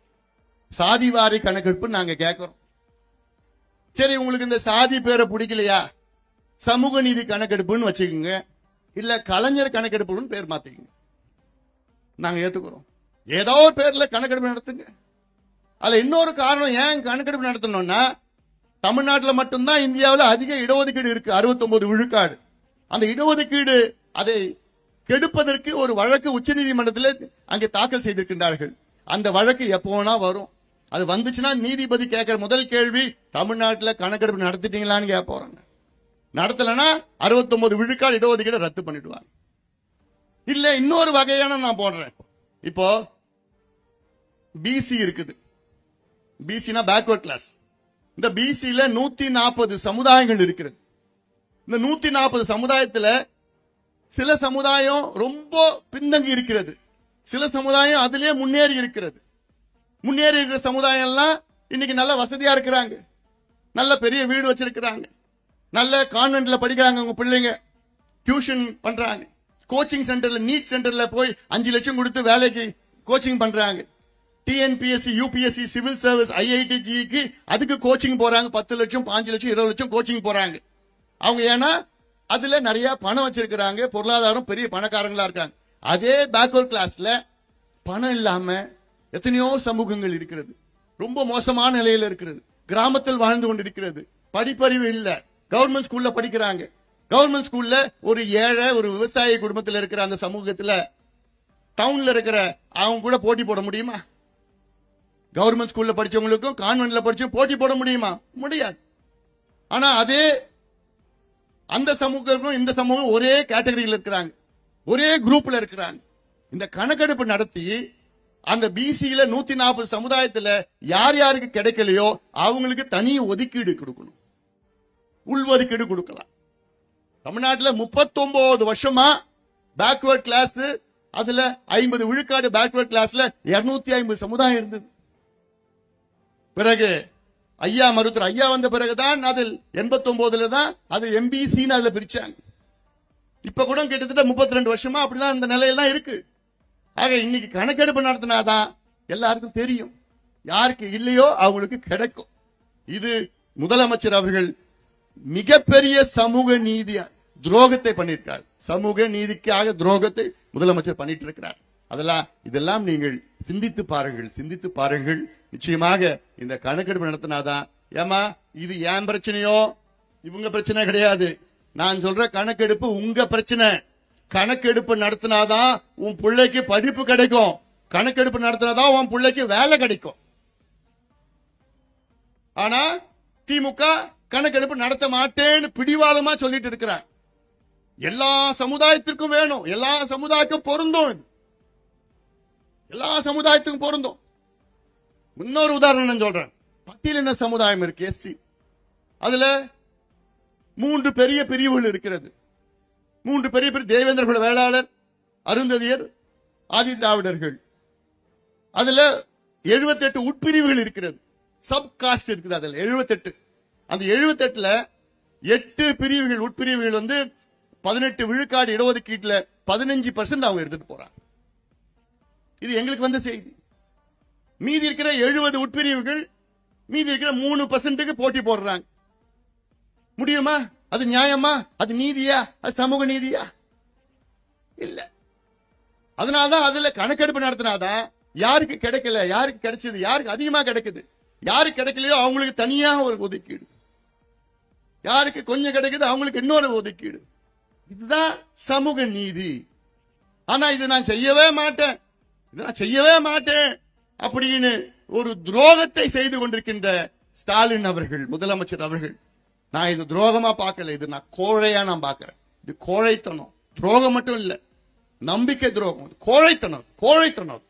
சாதிவாரி கணக்கெடுப்பு நாங்க கேட்கிறோம். சரி, உங்களுக்கு இந்த சாதி பேரை பிடிக்கலையா, சமூக நீதி கணக்கெடுப்புன்னு வச்சுக்கோங்க, இல்ல கலைஞர் கணக்கெடுப்புன்னு பேர் மாத்திக்கோங்க, நாங்க ஏத்துக்கிறோம். ஏதோ ஒரு பேர்ல கணக்கெடுப்பு நடத்துங்க. அதுல இன்னொரு காரணம் ஏன் கணக்கெடுப்பு நடத்தணும்னா, தமிழ்நாட்டில் மட்டும்தான் இந்தியாவில் அதிக இடஒதுக்கீடு இருக்கு, 69 விழுக்காடு. அந்த இடஒதுக்கீடு அதை கெடுப்பதற்கு ஒரு வழக்கு உச்சநீதிமன்றத்தில் அங்கே தாக்கல் செய்திருக்கின்றார்கள். அந்த வழக்கு எப்போனா வரும். அது வந்துச்சுன்னா நீதிபதி கேட்கிற முதல் கேள்வி, தமிழ்நாட்டில் கணக்கெடுப்பு நடத்திட்டீங்களான்னு கேட்க போறாங்க. நடத்தலன்னா 69 விழுக்காடு இடஒதுக்கீடு ரத்து பண்ணிடுவாங்க. இல்ல இன்னொரு வகையான நான் போடுறேன். இப்போ பிசி இருக்குது, பிசினா பேக்வர்ட் கிளாஸ். இந்த பிசில 140 சமுதாயங்கள் இருக்கிறது. இந்த 140 சமுதாயத்துல சில சமுதாயம் ரொம்ப பின்தங்கி இருக்கிறது, சில சமுதாயம் அதிலே முன்னேறி இருக்கிறது. முன்னேறி இருக்கிற சமுதாயம் எல்லாம் இன்னைக்கு நல்ல வசதியா இருக்கிறாங்க, நல்ல பெரிய வீடு வச்சிருக்கிறாங்க, நல்ல கான்வென்ட்ல படிக்கிறாங்க, உங்க பிள்ளைங்க டியூஷன் பண்றாங்க, கோச்சிங் சென்டர்ல நீட் சென்டர்ல போய் 5 லட்சம் கொடுத்து வேலைக்கு கோச்சிங் பண்றாங்க. TNPSC, UPSC, civil service, IIT, ஜிக்கு அதுக்கு கோச்சிங் போறாங்க. 10 லட்சம், 5 லட்சம், 20 லட்சம் கோச்சிங் போறாங்க. அவங்க ஏன்னா அதுல நிறைய பணம் வச்சிருக்கிறாங்க, பொருளாதாரம் பெரிய பணக்காரங்களா இருக்காங்க. அதே பேக்வர்ட் கிளாஸ்ல பணம் இல்லாம எத்தனையோ சமூகங்கள் இருக்கிறது, ரொம்ப மோசமான நிலையில இருக்கிறது, கிராமத்தில் வாழ்ந்து கொண்டிருக்கிறது, படிப்பறிவு இல்ல, கவர்மெண்ட் ஸ்கூல்ல படிக்கிறாங்க. கவர்மெண்ட் ஸ்கூல்ல ஒரு ஏழை ஒரு விவசாய குடும்பத்தில் இருக்கிற அந்த சமூகத்தில் டவுன்ல இருக்கிற அவங்க கூட போட்டி போட முடியுமா? கவர்மெண்ட் ஸ்கூல்ல படிச்சவங்களுக்கும் கான்வென்ட்ல படிச்சும் போட்டி போட முடியுமா? முடியாது. ஆனா அதே அந்த சமூகத்துக்கும் இந்த சமூகம் ஒரே கேட்டகரியில் இருக்கிறாங்க, ஒரே குரூப்ல இருக்கிறாங்க. இந்த கணக்கெடுப்பு நடத்தி அந்த பிசியில 140 சமுதாயத்துல யார் யாருக்கு கிடைக்கலையோ அவங்களுக்கு தனி ஒதுக்கீடு கொடுக்கணும், உள்ஒதுக்கீடு கொடுக்கலாம். தமிழ்நாட்டில் 39 வருஷமா பேக்வர்ட் கிளாஸ், அதுல 50 விழுக்காடு பேக்வர்ட் கிளாஸ்ல 250 சமுதாயம் இருந்தது. பிறகு ஐயா மருத்துவர் ஐயா வந்த பிறகுதான் அதில் 89ல தான் அது எம்பிசின்னு அதுல பிரிச்சாங்க. இப்ப கூட கிட்டத்தட்ட 32 வருஷமா அப்படிதான் இந்த நிலையில தான் இருக்கு. ஆக இன்னைக்கு கணக்கெடுப்பு நடத்தினாதான் எல்லாருக்கும் தெரியும், யாருக்கு இல்லையோ அவங்களுக்கு கிடைக்கும். இது முதலமைச்சர் அவர்கள் மிகப்பெரிய சமூக நீதி துரோகத்தை பண்ணியிருக்கார். சமூக நீதிக்காக துரோகத்தை முதலமைச்சர் பண்ணிட்டு இருக்கிறார். இதெல்லாம் நீங்கள் சிந்தித்து பாருங்கள், சிந்தித்து பாருங்கள். நிச்சயமாக இந்த கணக்கெடுப்பு நடத்தினாதான், ஏமா இது ஏன் பிரச்சனையோ இவங்க பிரச்சனை கிடையாது, நான் சொல்ற கணக்கெடுப்பு உங்க பிரச்சனை. கணக்கெடுப்பு நடத்தினாதான் உன் பிள்ளைக்கு படிப்பு கிடைக்கும், கணக்கெடுப்பு நடத்தினாதான் உன் பிள்ளைக்கு வேலை கிடைக்கும். ஆனா திமுக கணக்கெடுப்பு நடத்த மாட்டேன்னு பிடிவாதமா சொல்லிட்டு இருக்கிறார். எல்லா சமுதாயத்திற்கும் வேணும், எல்லா சமுதாயத்துக்கும் பொருந்தும், எல்லா சமுதாயத்துக்கும் பொருந்தும். இன்னொரு உதாரணம் சொல்றேன். பட்டியலின சமுதாயம் இருக்கு, எஸ்சி. அதுல 3 பெரிய பிரிவுகள் இருக்கிறது. 3 பெரிய பிரிவு: தேவேந்திர குல வேளாளர், அருந்ததியர், ஆதி திராவிடர்கள். அதுல 78 உட்பிரிவுகள் இருக்கிறது, சப் காஸ்ட் இருக்குது. அதுல 78. அந்த 78ல 8 பிரிவுகள், உட்பிரிவுகள் 18 விழுக்காடு இடஒதுக்கீட்டுல 15% அவங்க எடுத்துட்டு போறாங்க. இது எங்களுக்கு வந்த செய்தி. மீதி இருக்கிற 70 உட்பிரிவுகள் மீதி இருக்கிற 3% போட்டி போடுறாங்க. முடியுமா? அது நியாயமா? அது நீதியா? அது சமூக நீதியா? இல்ல. அதனாலதான் அதுல கணக்கெடுப்பு நடத்தினாதான் யாருக்கு கிடைக்கல, யாருக்கு கிடைச்சது, யாருக்கு அதிகமா கிடைக்குது, யாருக்கு கிடைக்கலையோ அவங்களுக்கு தனியா ஒரு ஒதுக்கீடு, யாருக்கு கொஞ்சம் கிடைக்குது அவங்களுக்கு இன்னொரு ஒதுக்கீடு. இதுதான் சமூக நீதி. ஆனா இது நான் செய்யவே மாட்டேன், இது நான் செய்யவே மாட்டேன் அப்படின்னு ஒரு துரோகத்தை செய்து கொண்டிருக்கின்ற ஸ்டாலின் அவர்கள், முதலமைச்சர் அவர்கள், நான் இது துரோகமா பார்க்கல, இது நான் கோழையா நான் பார்க்கிறேன். இது கோழைத்தனம். துரோகம் மட்டும் இல்ல, நம்பிக்கை துரோகம், கோழைத்தனம், கோழைத்தனம்.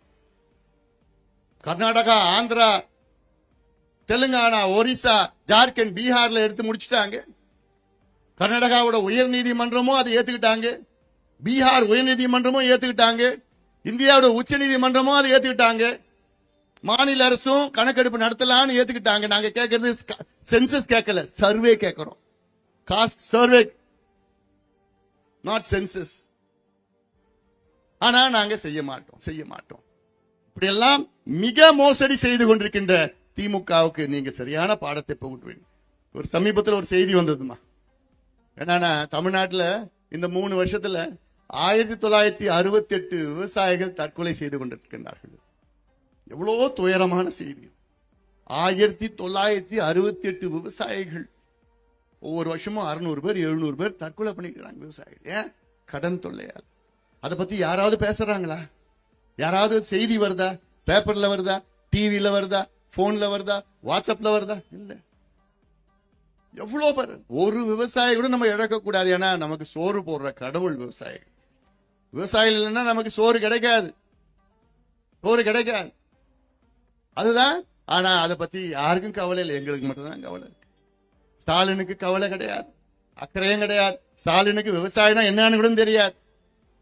கர்நாடகா, ஆந்திரா, தெலுங்கானா, ஒரிசா, ஜார்க்கண்ட், பீகார்ல எடுத்து முடிச்சிட்டாங்க. கர்நாடகாவோட உயர் நீதிமன்றமும் அதை ஏத்துக்கிட்டாங்க, பீகார் உயர் நீதிமன்றமும் ஏத்துக்கிட்டாங்க, இந்தியாவோட உச்ச நீதிமன்றமும் அதை ஏத்துக்கிட்டாங்க. மாநில அரசும் கணக்கெடுப்பு நடத்தலாம்னு ஏத்துக்கிட்டாங்க. நாங்க கேட்கறது சென்சஸ் கேட்கல, சர்வே கேட்கிறோம். Caste survey, not census. ஆனா நாங்க செய்ய மாட்டோம், செய்ய மாட்டோம். இப்படி எல்லாம் மிக மோசடி செய்து கொண்டிருக்கின்ற திமுகவுக்கு நீங்க சரியான பாடத்தை புகட்டுவீங்க. ஒரு சமீபத்தில் ஒரு செய்தி வந்ததுமா, என்னன்னா தமிழ்நாட்டில் இந்த 3 வருஷத்துல 1968 விவசாயிகள் தற்கொலை செய்து கொண்டிருக்கின்றார்கள். எவ்வளவு துயரமான செய்தி. 1968 விவசாயிகள் ஒவ்வொரு வருஷமும் 600 பேர் 700 பேர் தற்கொலை பண்ணிக்கிறாங்க விவசாயிகள். ஏன்? கடன் தொல்லையால். அதை பத்தி யாராவது பேசுறாங்களா? யாராவது செய்தி வருதா? பேப்பர்ல வருதா? டிவில வருதா? போன்ல வருதா? வாட்ஸ்அப்ல வருதா? இல்ல. எவ்வளவு பேர். ஒரு விவசாயி கூட நம்ம இழக்க கூடாது. ஏன்னா நமக்கு சோறு போடுற கடவுள் விவசாயிகள். விவசாயிகள் இல்லைன்னா நமக்கு சோறு கிடைக்காது, சோறு கிடைக்காது. அதுதான். ஆனா அதை பத்தி யாருக்கும் கவலை இல்லை, எங்களுக்கு மட்டும்தான் கவலை இருக்கு. ஸ்டாலினுக்கு கவலை கிடையாது, அக்கறையும் கிடையாது. ஸ்டாலினுக்கு விவசாயம்னா என்னன்னு கூட தெரியாது,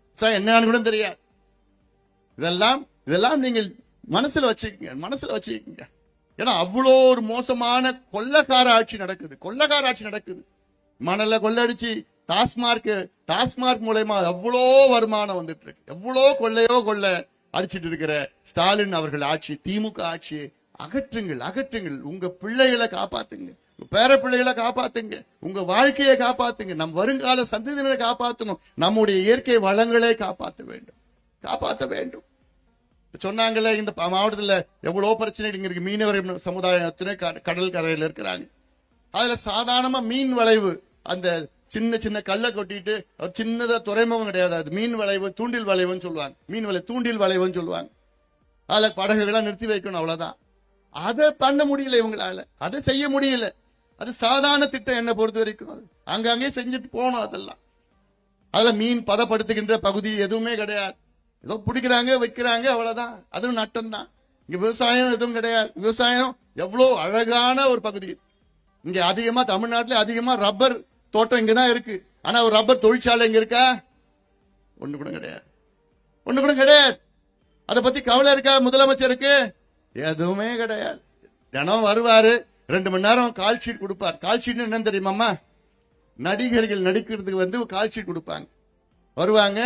விவசாயம் என்னன்னு கூட தெரியாது. இதெல்லாம் நீங்கள் மனசுல வச்சுக்கங்க, மனசுல வச்சுக்கங்க. ஏன்னா அவ்வளோ ஒரு மோசமான கொள்ளக்கார ஆட்சி நடக்குது, கொள்ளக்கார ஆட்சி நடக்குது. மணல கொள்ளடிச்சு டாஸ்மார்க் மூலமா எவ்வளோ வருமானம் வந்துட்டு இருக்கு, எவ்வளோ கொள்ள அடிச்சிட்டு இருக்கிற ஸ்டாலின் அவர்கள் ஆட்சி, திமுக ஆட்சியை அகற்றுங்கள், அகற்றுங்கள். உங்க பிள்ளைகளை காப்பாத்துங்க, பேர பிள்ளைகளை காப்பாத்துங்க, உங்க வாழ்க்கையை காப்பாத்துங்க, நம் வருங்கால சந்ததியினரை காப்பாற்றணும், நம்முடைய இயற்கை வளங்களை காப்பாற்ற வேண்டும், காப்பாற்ற வேண்டும். சொன்னாங்கல்ல, இந்த மாவட்டத்தில் எவ்வளவு பிரச்சனைகள் இருக்கு. மீனவர் சமுதாயத்தின கடல் கரையில் இருக்கிறாங்க. அதுல சாதாரணமா மீன் வளைவு, அந்த சின்ன சின்ன கல்லை கொட்டிட்டு சின்னதா துறைமுகம் கிடையாது, அது மீன் வளைவு, தூண்டில் வளைவுன்னு சொல்லுவாங்க. மீன் வளைவு, தூண்டில் வளைவுன்னு சொல்லுவாங்க. அதுல படகுகளை நிறுத்தி வைக்கணும், அவ்வளவுதான். அதை பண்ண முடியல இவங்களால, அதை செய்ய முடியல. அது சாதாரண திட்டம் என்ன பொறுத்த வரைக்கும். அங்கங்கே செஞ்சுட்டு போகணும். அதெல்லாம் அதுல மீன் பதப்படுத்துகின்ற பகுதி எதுவுமே கிடையாது. ஏதோ பிடிக்கிறாங்க வைக்கிறாங்க, அவ்வளவுதான். அதுவும் நட்டம் தான். இங்க விவசாயம் எதுவும் கிடையாது. விவசாயம் எவ்வளவு அழகான ஒரு பகுதி. இங்க அதிகமா தமிழ்நாட்டில் அதிகமா ரப்பர் தோட்டம் இங்கதான் இருக்கு. ஆனா ஒரு ரப்பர் தொழிற்சாலை இங்க இருக்கா? ஒண்ணு கூட கிடையாது. ஒண்ணு கூட கிடையாது. அதை பத்தி கவலை இருக்கா முதலமைச்சருக்கு? எதுவுமே கிடையாது. தினம் வருவாரு, 2 மணி நேரம் கால் ஷீட் கொடுப்பார். கால் ஷீட் என்னன்னு தெரியுமாமா? நடிகர்கள் நடிக்கிறதுக்கு கால் ஷீட் கொடுப்பாங்க. வருவாங்க,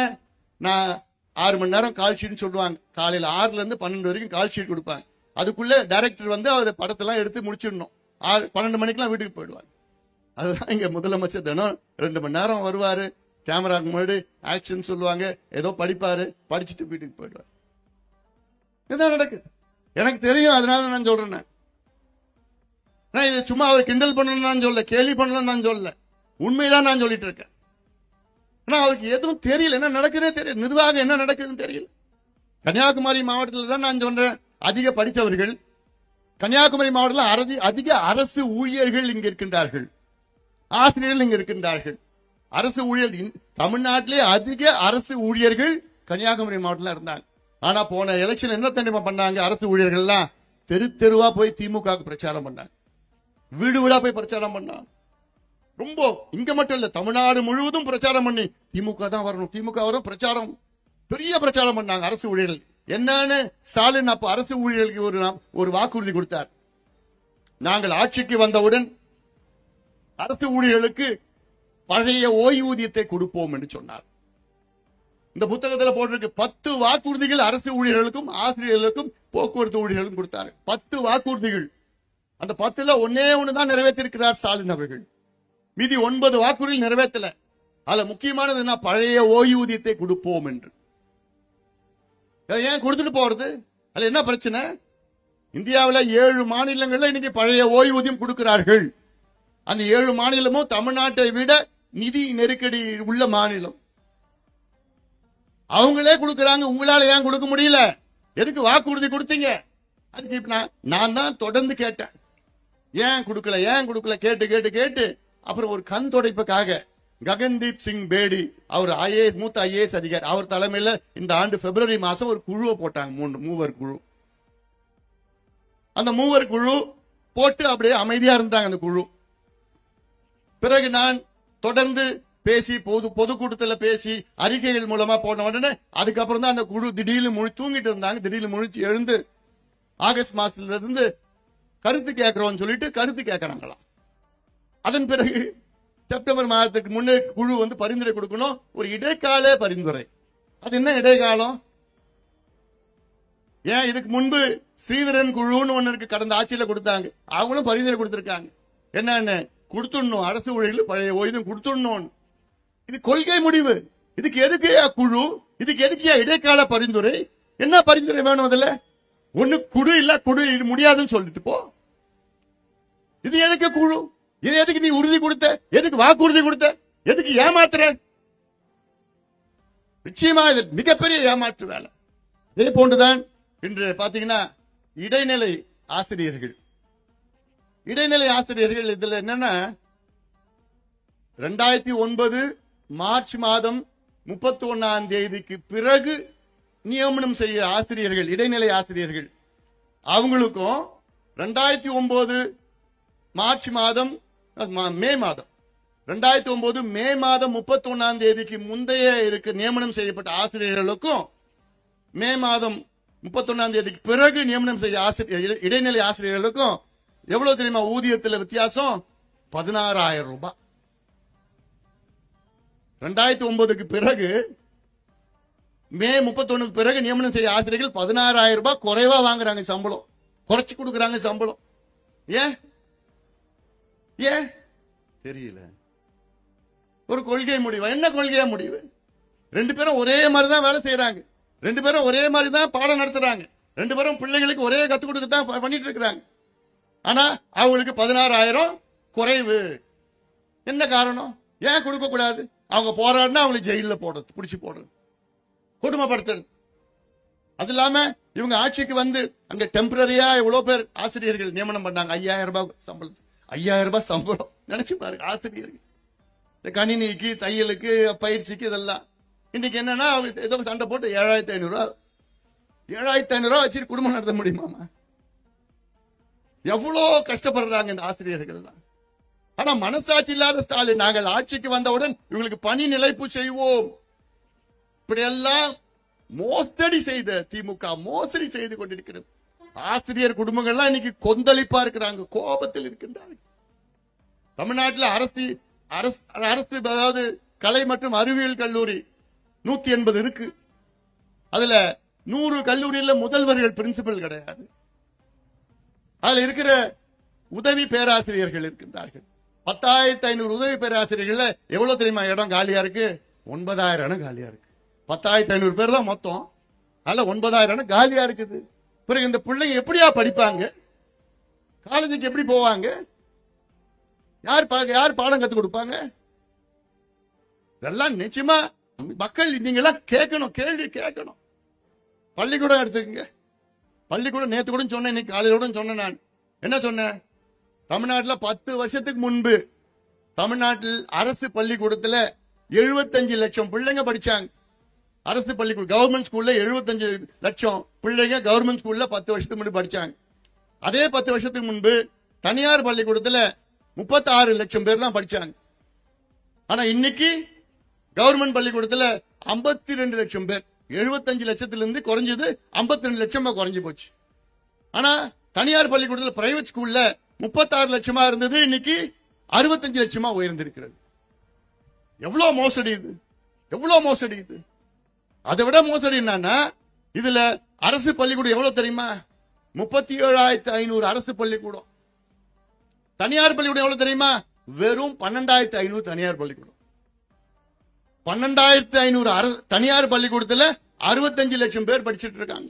நான் 6 மணி நேரம் கால் ஷீட் சொல்லுவாங்க. காலையில 6ல இருந்து 12 வரைக்கும் கால் ஷீட் கொடுப்பாங்க. அதுக்குள்ள டைரக்டர் அவர் படத்தெல்லாம் எடுத்து முடிச்சிடணும். 12 மணிக்கெல்லாம் வீட்டுக்கு போயிடுவாங்க. அதுதான் இங்க முதலமைச்சர் தினம் 2 மணி நேரம் வருவாரு, கேமராக்கு முன்னாடி ஆக்ஷன் சொல்லுவாங்க, ஏதோ படிப்பாரு, படிச்சுட்டு வீட்டுக்கு போயிடுவாரு. இதுதான் நடக்குது. எனக்கு தெரியும், அதனால நான் சொல்றேன். இது சும்மா அவர் கிண்டல் பண்ணணும் நான் சொல்ல, கேலி பண்ணணும் நான் சொல்ல, உண்மைதான் நான் சொல்லிட்டு இருக்கேன். ஆனா அவருக்கு எதுவும் தெரியல, என்ன நடக்குதே தெரியல, நிர்வாகம் என்ன நடக்குதுன்னு தெரியல. கன்னியாகுமரி மாவட்டத்தில் தான் நான் சொல்றேன், அதிக படித்தவர்கள். கன்னியாகுமரி மாவட்டத்தில் அதிக அரசு ஊழியர்கள் இங்க இருக்கின்றார்கள், ஆசிரியர்கள் இங்க இருக்கின்றார்கள். அரசு ஊழியர் தமிழ்நாட்டிலே அதிக அரசு ஊழியர்கள் கன்னியாகுமரி மாவட்டத்தில் இருந்தாங்க. ஆனா போன எலெக்ஷன் என்ன தெரியுமா பண்ணாங்க? அரசு ஊழியர்கள்லாம் தெரு தெருவா போய் திமுக பிரச்சாரம் பண்ணாங்க, வீடு வீடா போய் பிரச்சாரம் பண்ணாங்க. ரொம்ப இங்க மட்டும் இல்ல, தமிழ்நாடு முழுவதும் பிரச்சாரம் பண்ணி திமுக தான் வரணும், திமுக வரும் பிரச்சாரம், பெரிய பிரச்சாரம் பண்ணாங்க அரசு ஊழியர்கள். என்னன்னு ஸ்டாலின் அப்ப அரசு ஊழியர்களுக்கு ஒரு வாக்குறுதி கொடுத்தார். நாங்கள் ஆட்சிக்கு வந்தவுடன் அரசு ஊழியர்களுக்கு பழைய ஓய்வூதியத்தை கொடுப்போம் என்று சொன்னார். இந்த புத்தகத்தில் போட்டிருக்கு 10 வாக்குறுதிகள் அரசு ஊழியர்களுக்கும் ஆசிரியர்களுக்கும் போக்குவரத்து ஊழியர்களுக்கும் கொடுத்தாரு. 10 வாக்குறுதிகள். அந்த 10ல ஒன்னே ஒண்ணுதான் நிறைவேற்றிருக்கிறார் ஸ்டாலின் அவர்கள். மீதி 9 வாக்குறுதிகள் நிறைவேற்றல. அதுல முக்கியமானது என்ன? பழைய ஓய்வூதியத்தை கொடுப்போம் என்று. ஏன் கொடுத்துட்டு போறது? அதுல என்ன பிரச்சனை? இந்தியாவில் 7 மாநிலங்கள்ல இன்னைக்கு பழைய ஓய்வூதியம் கொடுக்கிறார்கள். அந்த 7 மாநிலமும் தமிழ்நாட்டை விட நிதி நெருக்கடி உள்ள மாநிலம். அவங்களே கொடுக்கறாங்க, உங்களால ஏன் கொடுக்க முடியல? எதுக்கு வாக்குறுதி கொடுத்தீங்க? அதுக்கு நான் தான் தொடர்ந்து கேட்டேன், ஏன் கொடுக்கல ஏன் கொடுக்கல கேட்டு கேட்டு கேட்டு அப்புறம் ஒரு கண் துடைப்புக்காக ககன்தீப் சிங் பேடி, அவர் மூத்த ஐஏஎஸ் அதிகாரி, அவர் தலைமையில இந்த ஆண்டு பிப்ரவரி மாசம் ஒரு குழுவை போட்டாங்க, மூவர் குழு. அந்த மூவர் குழு போட்டு அப்படியே அமைதியா இருந்தாங்க அந்த குழு. பிறகு நான் தொடர்ந்து பேசி பொதுக்கூட்டத்தில் பேசி அறிக்கைகள் மூலமா போன உடனே அதுக்கப்புறம் தான் அந்த குழு திடீர்னு தூங்கிட்டு இருந்தாங்க. திடீர்னு முழிச்சு எழுந்து ஆகஸ்ட் மாசத்துல இருந்து கருத்து கேட்கிறோம் சொல்லிட்டு கருத்து கேட்கறாங்களாம். அதன் பிறகு செப்டம்பர் மாதத்துக்கு முன்னே குழு பரிந்துரை கொடுக்கணும், ஒரு இடைக்கால பரிந்துரை. அது என்ன இடைக்காலம்? ஏன் இதுக்கு முன்பு ஸ்ரீதரன் குழுன்னு ஒண்ணு இருக்கு, கடந்த ஆட்சியில கொடுத்தாங்க, அவங்களும் பரிந்துரை கொடுத்திருக்காங்க. என்னன்னு கொடுத்துடணும், அரசு ஊழியர்கள் பழைய ஓய்வு கொடுத்துடணும். இது கொள்கை முடிவு. இதுக்கு எதுக்கு குழு? இதுக்கு எதுக்கு இடைக்கால பரிந்துரை? என்ன பரிந்துரை வேணும்? அதுல ஒண்ணு குடு இல்ல குடு முடியாதுன்னு சொல்லிட்டு போ. இது எதுக்கு குழு? இது எதுக்கு நீ உறுதி கொடுத்த? எதுக்கு வாக்குறுதி கொடுத்த? எதுக்கு ஏமாத்துற? நிச்சயமா இது மிகப்பெரிய ஏமாற்று வேலை. இதே போன்றுதான் இன்று பாத்தீங்கன்னா இடைநிலை ஆசிரியர்கள். இடைநிலை ஆசிரியர்கள் இதுல என்னன்னா 2009 மார்ச் மாதம் 31ஆம் தேதிக்கு பிறகு நியமனம் செய்ய ஆசிரியர்கள், இடைநிலை ஆசிரியர்கள், அவங்களுக்கும் 2009 மார்ச் மாதம் மே மாதம் 2009 மே மாதம் 31ஆம் தேதிக்கு முந்தைய நியமனம் செய்யப்பட்ட ஆசிரியர்களுக்கும் மே மாதம் 31ஆம் தேதிக்கு பிறகு நியமனம் செய்ய இடைநிலை ஆசிரியர்களுக்கும் எவ்வளவு தெரியுமா ஊதியத்தில் வித்தியாசம்? 16,000 ரூபாய். 2009க்கு பிறகு மே 31க்கு பிறகு நியமனம் செய்ய ஆசிரியர்கள் 16,000 ரூபாய் குறைவா வாங்குறாங்க சம்பளம், குறைச்சு கொடுக்கறாங்க சம்பளம். ஏன் ஏன் தெரியல. ஒரு கொள்கை முடிவு. என்ன கொள்கையா முடிவு? 2 பேரும் ஒரே மாதிரி தான் வேலை செய்யறாங்க, 2 பேரும் ஒரே மாதிரி தான் பாடம் நடத்துறாங்க, 2 பேரும் பிள்ளைகளுக்கு ஒரே கத்துக் கொடுக்கத்தான் பண்ணிட்டு இருக்கிறாங்க. ஆனா அவங்களுக்கு 16,000 குறைவு. என்ன காரணம்? ஏன் கொடுக்க கூடாது? அவங்க போராடினா அவங்களுக்கு ஜெயில போடுறது, பிடிச்சி போடுறது, கொடுமைப்படுத்துறது. அது இல்லாம இவங்க ஆட்சிக்கு அங்க டெம்பரரியா எவ்வளவு பேர் ஆசிரியர்கள் நியமனம் பண்ணாங்க. 5,000 ரூபாய் சம்பளம், 5,000 ரூபாய் சம்பளம். நினைச்சு பாருங்க, ஆசிரியர்கள் இந்த கணினிக்கு, தையலுக்கு, பயிற்சிக்கு, இதெல்லாம் இன்னைக்கு என்னன்னா ஏதோ சண்டை போட்டு 7,500 ரூபாய் 7,500 ரூபாய் வச்சு குடும்பம் நடத்த முடியுமாமா? எவ்வளவு கஷ்டப்படுறாங்க இந்த ஆசிரியர்கள். ஆனா மனசாட்சி இல்லாத ஸ்டாலின், நாங்கள் ஆட்சிக்கு வந்தவுடன் இவங்களுக்கு பணி நிலைப்பு செய்வோம், இப்படியெல்லாம் மோசடி செய்த திமுக மோசடி செய்து கொண்டிருக்கிறது. ஆசிரியர் குடும்பங்கள்லாம் இன்னைக்கு கொந்தளிப்பா இருக்கிறாங்க, கோபத்தில் இருக்கின்றார்கள். தமிழ்நாட்டில் அரசு அதாவது கலை மற்றும் அறிவியல் கல்லூரி 180 இருக்கு. அதுல 100 கல்லூரியில முதல்வர்கள் பிரின்சிபல் கிடையாது. அதுல இருக்கிற உதவி பேராசிரியர்கள் இருக்கின்றார்கள். 10,500 உதவி பேராசிரியர்கள் எவ்வளவு தெரியுமா இடம் காலியா இருக்கு? 9,000 இடம் காலியா இருக்கு. 10,500 பேர் தான் மொத்தம், அதுல 9,000 இடம் காலியா இருக்குது. பிறகு இந்த பிள்ளைங்க எப்படியா படிப்பாங்க? காலேஜுக்கு எப்படி போவாங்க? யார் பாடம் கத்து கொடுப்பாங்க? இதெல்லாம் நிச்சயமா மக்கள் நீங்க எல்லாம் கேட்கணும், கேள்வி கேட்கணும். பள்ளிக்கூடம் எடுத்துக்கங்க. பள்ளிக்கூடம் நேத்து கூட சொன்னேன், இன்னைக்கு காலையில கூட சொன்னேன். நான் என்ன சொன்னேன்? தமிழ்நாட்டில் 10 வருஷத்துக்கு முன்பு தமிழ்நாட்டில் அரசு பள்ளிக்கூடத்தில் 75 லட்சம் பிள்ளைங்க படிச்சாங்க. அரசு பள்ளிக்கூடம் கவர்மெண்ட் ஸ்கூல்ல 75 லட்சம் பிள்ளைங்க கவர்மெண்ட் ஸ்கூல்ல 10 வருஷத்துக்கு முன்பு படிச்சாங்க. அதே 10 வருஷத்துக்கு முன்பு தனியார் பள்ளிக்கூடத்தில் 36 லட்சம் பேர் தான் படிச்சாங்க. ஆனா இன்னைக்கு கவர்மெண்ட் பள்ளிக்கூடத்தில் 52 லட்சம் பேர், 75 லட்சத்திலிருந்து குறைஞ்சது 52 லட்சமா குறைஞ்சு போச்சு. ஆனா தனியார் பள்ளிக்கூடத்தில் பிரைவேட் ஸ்கூல்ல 36 லட்சமா இருந்தது, இன்னைக்கு 65 லட்சமா உயர்ந்திருக்கிறது. எவ்வளவு மோசடி இது, எவ்வளவு மோசடி இது. அதை விட மோசடி என்னன்னா, இதுல அரசு பள்ளிக்கூடம் எவ்வளவு தெரியுமா? 37,500 அரசு பள்ளிக்கூடம். தனியார் பள்ளிக்கூடம் எவ்வளவு தெரியுமா? வெறும் 12,500 தனியார் பள்ளிக்கூடம். 12,500 தனியார் பள்ளிக்கூடத்துல 65 லட்சம் பேர் படிச்சிட்டு இருக்காங்க.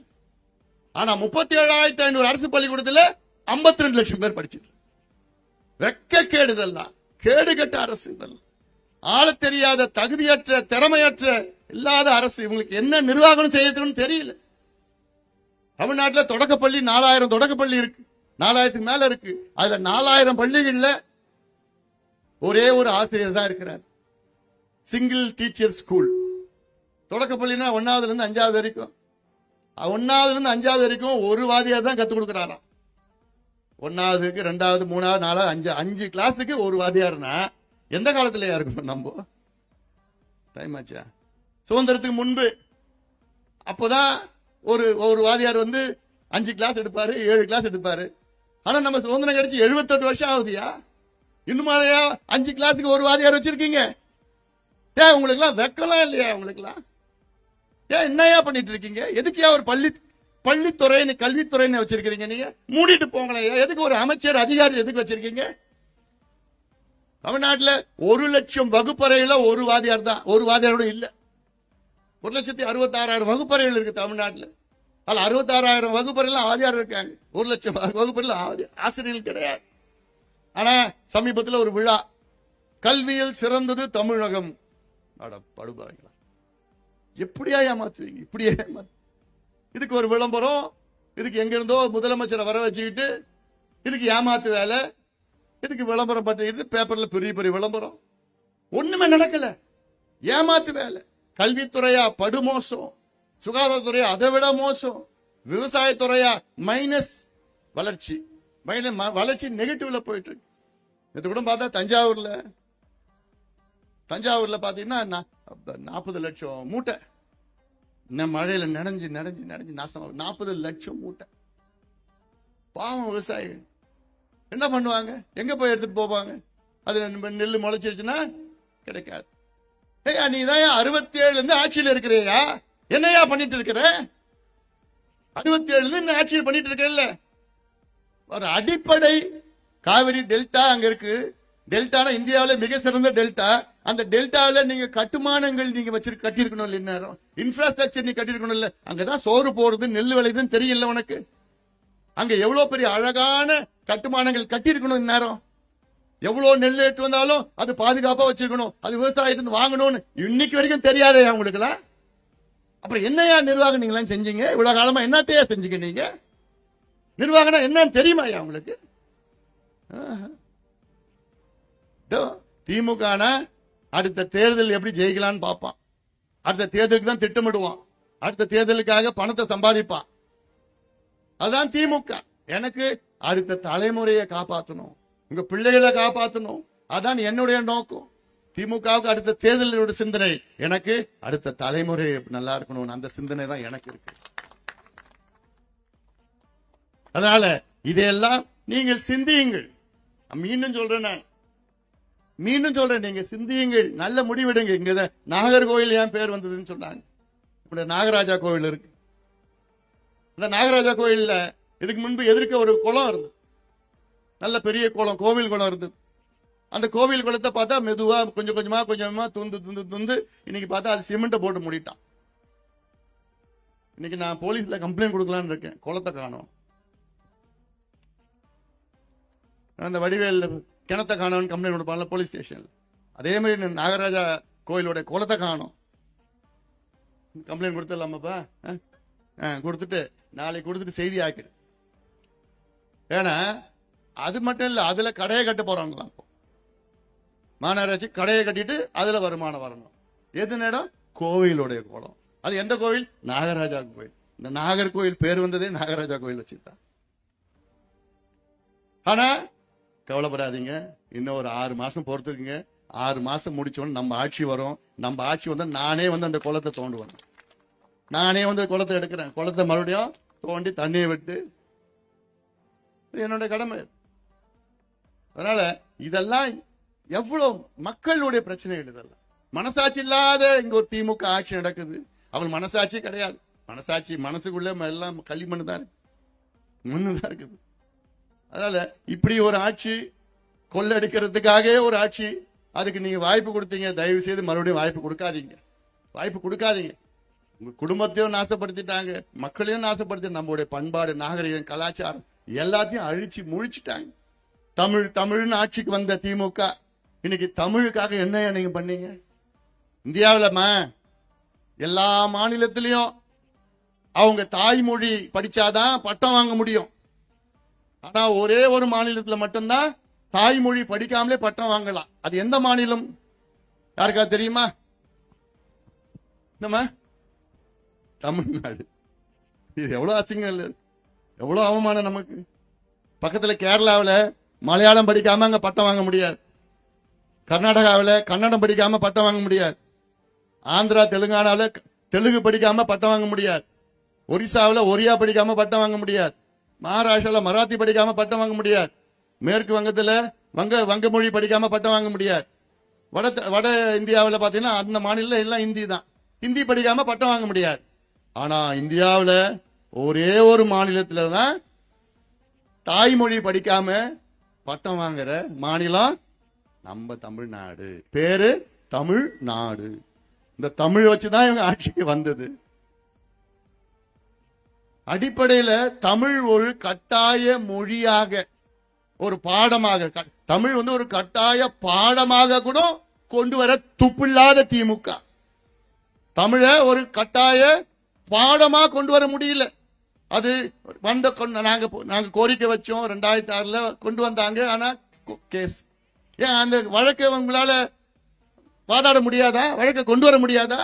ஆனா 37,500 அரசு பள்ளிக்கூடத்துல 52 லட்சம் பேர் படிச்சிட்டு. வெக்க கேடுதெல்லாம், கேடு கட்ட அரசு இதெல்லாம். ஆள தெரியாத, தகுதியற்ற, திறமையற்ற, இல்லாத அரசு. இவங்களுக்கு என்ன நிர்வாகம் செய்யறதுன்னு தெரியல. தமிழ்நாட்டில் தொடக்கப்பள்ளி 4,000 தொடக்கப்பள்ளி இருக்கு, 4,000க்கு மேல இருக்கு. அதுல 4,000 பள்ளிகள்ல ஒரே ஒரு ஆசிரியர் தான் இருக்கிறார். Single teacher school. தொடக்கப்பள்ளினா 1ஆவதுல இருந்து 5ஆவது வரைக்கும், 1ஆவதுல இருந்து 5ஆவது வரைக்கும் ஒரு வாதியார் தான் கத்துக் கொடுக்கிறாராம். 1ஆவதுக்கு 2ஆவது 3ஆவது 4ஆவது 5 கிளாஸுக்கு ஒரு வாதியார்னா எந்த காலத்துல இருக்கும்? நம்ம டைம் ஆச்சா? சுதந்திரத்துக்கு முன்பு. அப்போதான் ஒரு வாதியார் 5 கிளாஸ் எடுப்பாரு, 7 கிளாஸ் எடுப்பாரு. ஆனா நம்ம சுதந்திரம் கிடைச்சு 78 வருஷம் ஆகுதியா, இன்னும் அதையா 5 கிளாஸுக்கு ஒரு வாதியார் வச்சிருக்கீங்க? ஏன் உங்களுக்கு எல்லாம் வெக்கலாம் இல்லையா? உங்களுக்கு எல்லாம் ஏன் என்னையா பண்ணிட்டு இருக்கீங்க? எதுக்கு ஒரு பள்ளித்துறைன்னு கல்வித்துறைன்னு வச்சிருக்கீங்க? நீங்க மூடிட்டு போங்களேன். எதுக்கு ஒரு அமைச்சர் அதிகாரி எதுக்கு வச்சிருக்கீங்க? தமிழ்நாட்டில் 1 லட்சம் வகுப்பறையில ஒரு வாதியார் தான், ஒரு வாதியாரோட இல்ல. 1,66,000 வகுப்பறைகள் இருக்கு தமிழ்நாட்டில். அதுல 66,000 வகுப்பறையில ஆதியார் இருக்காங்க. 1 லட்சம் வகுப்பறையில ஆசிரியர்கள் கிடையாது. ஆனா சமீபத்தில் ஒரு விழா, கல்வியில் சிறந்தது தமிழகம். படுபாங்களா, எப்படியா ஏமாத்துவீங்க? இப்படியே இதுக்கு ஒரு விளம்பரம், இதுக்கு எங்க இருந்தோ முதலமைச்சரை வர வச்சுக்கிட்டு இதுக்கு ஏமாத்து வேலை, இதுக்கு விளம்பரம் பார்த்து பேப்பர்ல பெரிய பெரிய விளம்பரம், ஒண்ணுமே நடக்கல. ஏமாத்து வேலை. கல்வித்துறையா படுமோசம், சுகாதாரத்துறையா அதை விட மோசம், விவசாயத்துறையா மைனஸ் வளர்ச்சி, வளர்ச்சி நெகட்டிவ்ல போயிட்டு இருக்கு. இது கூட பார்த்தா தஞ்சாவூர்ல பாத்தீங்கன்னா 40 லட்சம் மூட்டை மழையில நனைஞ்சு நாசம். 40 லட்சம் மூட்டை. பாவம் விவசாயிகள் என்ன பண்ணுவாங்க? எங்க போய் எடுத்துட்டு போவாங்க? அது நெல்லு முளைச்சிருச்சுன்னா கிடைக்காது. நீ தான் 67 இருந்து ஆட்சியில் இருக்கிறியா? என்னையா பண்ணிட்டு இருக்கிற? 67 இருந்து ஆட்சியில் பண்ணிட்டு இருக்கல. ஒரு அடிப்படை காவிரி டெல்டா அங்க இருக்கு. டெல்டா இந்தியாவில மிக சிறந்த டெல்டா. அந்த டெல்டாவில நீங்க கட்டுமானங்கள் நீங்க கட்டிருக்கணும் இல்ல, நேரம் இன்ஃப்ராஸ்ட்ரக்சர் நீ கட்டிருக்கணும் இல்ல. அங்கதான் சோறு போறது, நெல் விளையுதுன்னு தெரியல உனக்கு. அங்க எவ்வளவு பெரிய அழகான கட்டுமானங்கள் கட்டிருக்கணும். இந்நேரம் எவ்வளவு நெல் எடுத்து வந்தாலும் அது பாதுகாப்பா வச்சிருக்கணும், அது விவசாயத்திலிருந்து வாங்கணும்னு இன்னைக்கு வரைக்கும் தெரியாதே உங்களுக்குலாம். அப்புறம் என்னையா நிர்வாகம் நீங்க எல்லாம் செஞ்சீங்க? இவ்வளவு காலமா என்னத்தையா செஞ்சீங்க நீங்க? நிர்வாகம் என்னன்னு தெரியுமா உங்களுக்கு? திமுக அடுத்த தேர்தல் எப்படி ஜெயிக்கலான்னு பார்ப்பான். அடுத்த தேர்தலுக்கு தான் திட்டமிடுவான், அடுத்த தேர்தலுக்காக பணத்தை சம்பாதிப்பான். அதான் திமுக. எனக்கு அடுத்த தலைமுறையை காப்பாற்றணும், உங்க பிள்ளைகளை காப்பாற்றணும், அதான் என்னுடைய நோக்கம். திமுகவுக்கு அடுத்த தேர்தலோட சிந்தனை, எனக்கு அடுத்த தலைமுறை நல்லா இருக்கணும், அந்த சிந்தனை தான் எனக்கு இருக்கு. அதனால இதையெல்லாம் நீங்கள் சிந்தியுங்கள். மீண்டும் சொல்றேன், நீங்க சிந்தியுங்கள், நல்ல முடிவெடுங்க. இங்க நாகர்கோவில் ஏன் பேர் வந்ததுன்னு சொன்னாங்க. இப்ப நாகராஜா கோவில் இருக்கு. இந்த நாகராஜா கோயில்ல இதுக்கு முன்பு எதிர்க்க ஒரு குளம் இருந்தது, நல்ல பெரிய குளம், கோவில் குளம் இருந்தது. அந்த கோவில் குளத்தை பார்த்தா மெதுவா கொஞ்சம் கொஞ்சமா துந்து இன்னைக்கு பார்த்தா அது சிமெண்ட்டை போட்டு மூடிட்டான். இன்னைக்கு நான் போலீஸ்ல கம்ப்ளைண்ட் கொடுக்கலான்னு இருக்கேன், குளத்தை காணோம். அந்த வடிவேல் கிணத்தை காணோம்னு கம்ப்ளைண்ட் கொடுப்பாங்கல்ல போலீஸ் ஸ்டேஷன்ல, அதே மாதிரி நாகராஜா கோயிலோட குளத்தை காணோம். கம்ப்ளைண்ட் கொடுத்துடலாமாப்பா? கொடுத்துட்டு நாளைக்கு கொடுத்துட்டு செய்தி ஆக்கிடு. ஏன்னா அது மட்டும் இல்ல, அதுல கடையை கட்ட போறாங்களாம். மாநகராட்சி கடையை கட்டிட்டு அதுல வருமானம் வரணும். எது நேரம்? கோவிலுடைய குளம். அது எந்த கோவில்? நாகராஜா கோவில். இந்த நாகர்கோவில் பேர் வந்ததே நாகராஜா கோவில் வச்சுதான். ஆனா கவலைப்படாதீங்க, இன்னும் ஒரு 6 மாசம் பொறுத்துக்குங்க. 6 மாசம் முடிச்சோன்னு நம்ம ஆட்சி வரும். நம்ம ஆட்சி வந்தா நானே அந்த குளத்தை தோண்டுவேன், நானே குளத்தை எடுக்கிறேன். குளத்தை மறுபடியும் தோண்டி தண்ணியை விட்டு, என்னோட கடமை. அதனால இதெல்லாம் எவ்வளவு மக்களுடைய பிரச்சனைகள். இதெல்லாம் மனசாட்சி இல்லாத இங்க ஒரு திமுக ஆட்சி நடக்குது. அவள் மனசாட்சி கிடையாது. மனசாட்சி மனசுக்குள்ள எல்லாம் களிமண் தான் இருக்கு, மண்ணு தான் இருக்குது. அதனால இப்படி ஒரு ஆட்சி, கொள்ளடிக்கிறதுக்காக ஒரு ஆட்சி, அதுக்கு நீங்க வாய்ப்பு கொடுத்தீங்க. தயவு செய்து மறுபடியும் வாய்ப்பு கொடுக்காதீங்க. உங்க குடும்பத்தையும் நாசப்படுத்திட்டாங்க, மக்களையும் நாசப்படுத்தி, நம்மளுடைய பண்பாடு, நாகரிகம், கலாச்சாரம் எல்லாத்தையும் அழிச்சு முழிச்சுட்டாங்க. தமிழ்னு ஆட்சிக்கு வந்த திமுக இன்னைக்கு தமிழுக்காக என்ன நீங்க பண்ணீங்க? இந்தியாவிலமா எல்லா மாநிலத்திலையும் அவங்க தாய்மொழி படிச்சாதான் பட்டம் வாங்க முடியும். ஆனா ஒரே ஒரு மாநிலத்தில் மட்டும்தான் தாய்மொழி படிக்காமலே பட்டம் வாங்கலாம். அது எந்த மாநிலம் யாருக்கா தெரியுமா? தமிழ்நாடு. இது எவ்வளவு அசிங்கம் இல்ல, எவ்வளவு அவமானம் நமக்கு. பக்கத்துல கேரளாவில் மலையாளம் படிக்காம அங்க பட்டம் வாங்க முடியாது, கர்நாடகாவில் கன்னடம் படிக்காம பட்டம் வாங்க முடியாது, ஆந்திரா தெலுங்கானாவில் தெலுங்கு படிக்காம பட்டம் வாங்க முடியாது, ஒரிசாவில் ஒரியா படிக்காம பட்டம் வாங்க முடியாது, மகாராஷ்டிரால மராத்தி படிக்காம பட்டம் வாங்க முடியாது, மேற்கு வங்கத்துல வங்க மொழி படிக்காம பட்டம் வாங்க முடியாது, வட இந்தியாவில் பாத்தீங்கன்னா அந்த மாநிலம் எல்லாம் ஹிந்தி தான், ஹிந்தி படிக்காம பட்டம் வாங்க முடியாது. ஆனா இந்தியாவில் ஒரே ஒரு மாநிலத்துல தான் தாய்மொழி படிக்காம பட்டம் வாங்குற மாநிலம் நம்ம தமிழ்நாடு. பேரு தமிழ்நாடு. இந்த தமிழ் வச்சுதான் இவங்க ஆட்சிக்கு வந்தது. அடிப்படையில தமிழ் ஒரு கட்டாய மொழியாக, ஒரு பாடமாக, தமிழ் ஒரு கட்டாய பாடமாக கூட கொண்டு வர துப்பில்லாத திமுக. தமிழ ஒரு கட்டாய பாடமா கொண்டு வர முடியல. அது நாங்க கோரிக்கை வச்சோம், 2006 கொண்டு வந்தாங்க. ஆனா கேஸ், ஏன் அந்த வழக்கை உங்களால வாதாட முடியாதா? வழக்கை கொண்டு வர முடியாதா?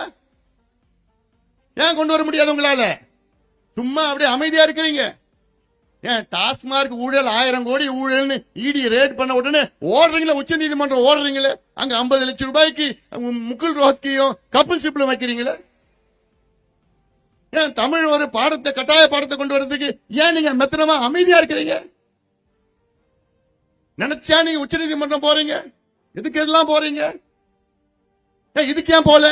ஏன் கொண்டு வர முடியாது உங்களால? சும்மா அப்படியே அமைதியா இருக்கிறீங்க. ஏன் டாஸ்மார்க் ஊழல் 1000 கோடி ஊழல்னு இடி ரேட் பண்ண உடனே ஓடுறீங்களா? உச்ச நீதிமன்றம் ஓடுறீங்களே, அங்க 50 லட்சம் ரூபாய்க்கு முகுல் ரோஹத்கியும் கபில் சிபலும் வைக்கிறீங்களே. ஏன் தமிழ் ஒரு பாடத்தை, கட்டாய பாடத்தை கொண்டு வரதுக்கு ஏன் நீங்க மெத்தனமா அமைதியா இருக்கிறீங்க? நினைச்சா நீங்க உச்ச நீதிமன்றம் போறீங்க, எதுக்கு எல்லாம் போறீங்க? இதுக்கு ஏன் போல?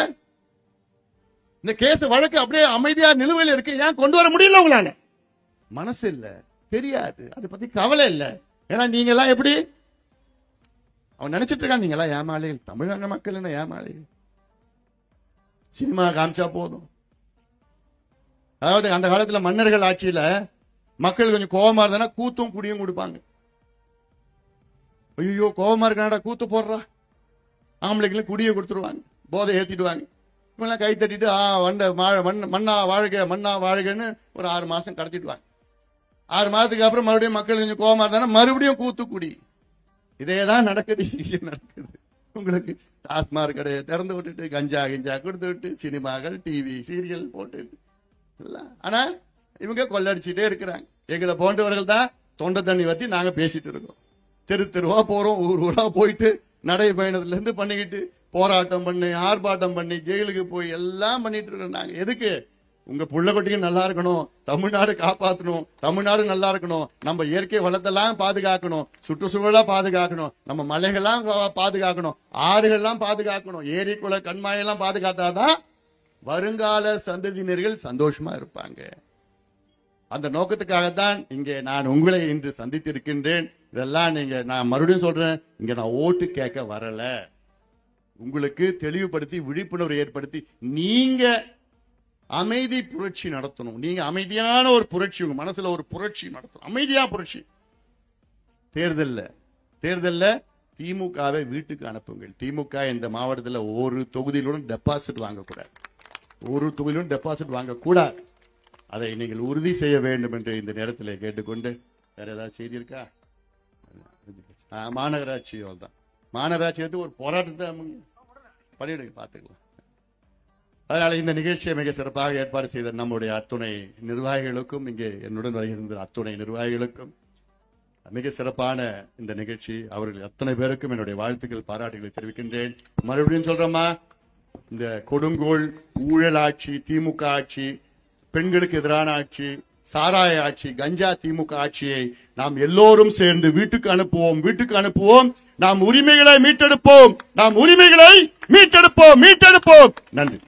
இந்த கேஸ் வழக்கு அப்படியே அமைதியா நிலுவையில் இருக்கு, ஏன் கொண்டு வர முடியல உங்களால? மனசு இல்ல, தெரியாது, அதை பத்தி கவலை இல்ல. ஏன்னா நீங்க எல்லாம் எப்படி அவன் நினைச்சிட்டு இருக்கான், நீங்க எல்லாம் ஏமாளிகள், தமிழக மக்கள் என்ன ஏமாளிகள், சினிமா காமிச்சா போதும். அதாவது அந்த காலத்துல மன்னர்கள் ஆட்சியில மக்கள் கொஞ்சம் கோபமா இருந்தா கூத்தும் குடியும் கொடுப்பாங்க. ஐயோ கோபமா இருக்கா, கூத்து போடுறா, ஆம்பளைகளும் குடியை கொடுத்துருவாங்க, போதை ஏத்திடுவாங்க. இவெல்லாம் கை தட்டிட்டு மண்ணா வாழ்க மண்ணா வாழ்கன்னு ஒரு 6 மாசம் கடத்திடுவாங்க. 6 மாதத்துக்கு அப்புறம் மறுபடியும் மக்கள் கொஞ்சம் கோபமா இருந்தா மறுபடியும் கூத்து குடி. இதேதான் நடக்குது. உங்களுக்கு டாஸ்மாக் கடையை திறந்து விட்டுட்டு கஞ்சா கிஞ்சா கொடுத்து விட்டு சினிமாக்கள் டிவி சீரியல் போட்டு ஆனா இவங்க கொள்ளடிச்சுட்டே இருக்கிறாங்க. எங்களை போன்றவர்கள் தான் தொண்டை தண்ணி வத்தி நாங்க பேசிட்டு இருக்கோம். தெரு தெருவா போறோம், ஊர் ஊரா போயிட்டு நடைபயணத்துல இருந்து பண்ணிக்கிட்டு போராட்டம் பண்ணி ஆர்ப்பாட்டம் பண்ணி ஜெயிலுக்கு போய் எல்லாம் பண்ணிட்டு இருக்கோம். நாங்க எதுக்கு? உங்க புள்ள குட்டிங்க நல்லா இருக்கணும், தமிழ்நாடு காப்பாற்றணும், தமிழ்நாடு நல்லா இருக்கணும், நம்ம இயற்கை வளத்தெல்லாம் பாதுகாக்கணும், சுற்றுச்சூழலா பாதுகாக்கணும், நம்ம மலைகள்லாம் பாதுகாக்கணும், ஆறுகள்லாம் பாதுகாக்கணும், ஏரி குள கண்மாயெல்லாம் பாதுகாத்தாதான் வருங்கால சந்ததியினர்கள் சந்தோஷமா இருப்பாங்க. அந்த நோக்கத்துக்காகத்தான் இங்கே நான் உங்களை இன்று சந்தித்திருக்கின்றேன். இதெல்லாம் நீங்க நான் மறுபடியும் சொல்றேன், இங்க நான் ஓட்டு கேட்க வரல. உங்களுக்கு தெளிவுபடுத்தி விழிப்புணர்வு ஏற்படுத்தி நீங்க அமைதி புரட்சி நடத்தணும். நீங்க அமைதியான ஒரு புரட்சி, உங்க மனசுல ஒரு புரட்சி நடத்தணும், அமைதியா புரட்சி. தேர்தல்ல திமுகவை வீட்டுக்கு அனுப்புங்கள். திமுக இந்த மாவட்டத்தில் ஒரு தொகுதியிலும் டெபாசிட் வாங்கக்கூடாது, ஒரு தொகுதியிலும் டெபாசிட் வாங்கக்கூடாது. அதை நீங்கள் உறுதி செய்ய வேண்டும் என்று இந்த நேரத்தில் கேட்டுக்கொண்டு, வேற ஏதாவது செய்தி இருக்கா? மாநகராட்சி தான், மாநகராட்சி எடுத்து ஒரு போராட்டத்தை பண்ணிடுங்க, பார்த்துக்கலாம். அதனால இந்த நிகழ்ச்சியை மிக சிறப்பாக ஏற்பாடு செய்த நம்முடைய அத்துணை நிர்வாகிகளுக்கும், இங்கே என்னுடன் வருகின்ற அத்துணை நிர்வாகிகளுக்கும் மிக சிறப்பான இந்த நிகழ்ச்சி, அவர்கள் அத்தனை பேருக்கும் என்னுடைய வாழ்த்துக்கள் பாராட்டுகளை தெரிவிக்கின்றேன். மறுபடியும் சொல்றோமா, இந்த கொடுங்கோல் ஊழல் ஆட்சி, திமுக ஆட்சி, பெண்களுக்கு எதிரான ஆட்சி, சாராய ஆட்சி, கஞ்சா திமுக ஆட்சியை நாம் எல்லோரும் சேர்ந்து வீட்டுக்கு அனுப்புவோம். நாம் உரிமைகளை மீட்டெடுப்போம். நன்றி.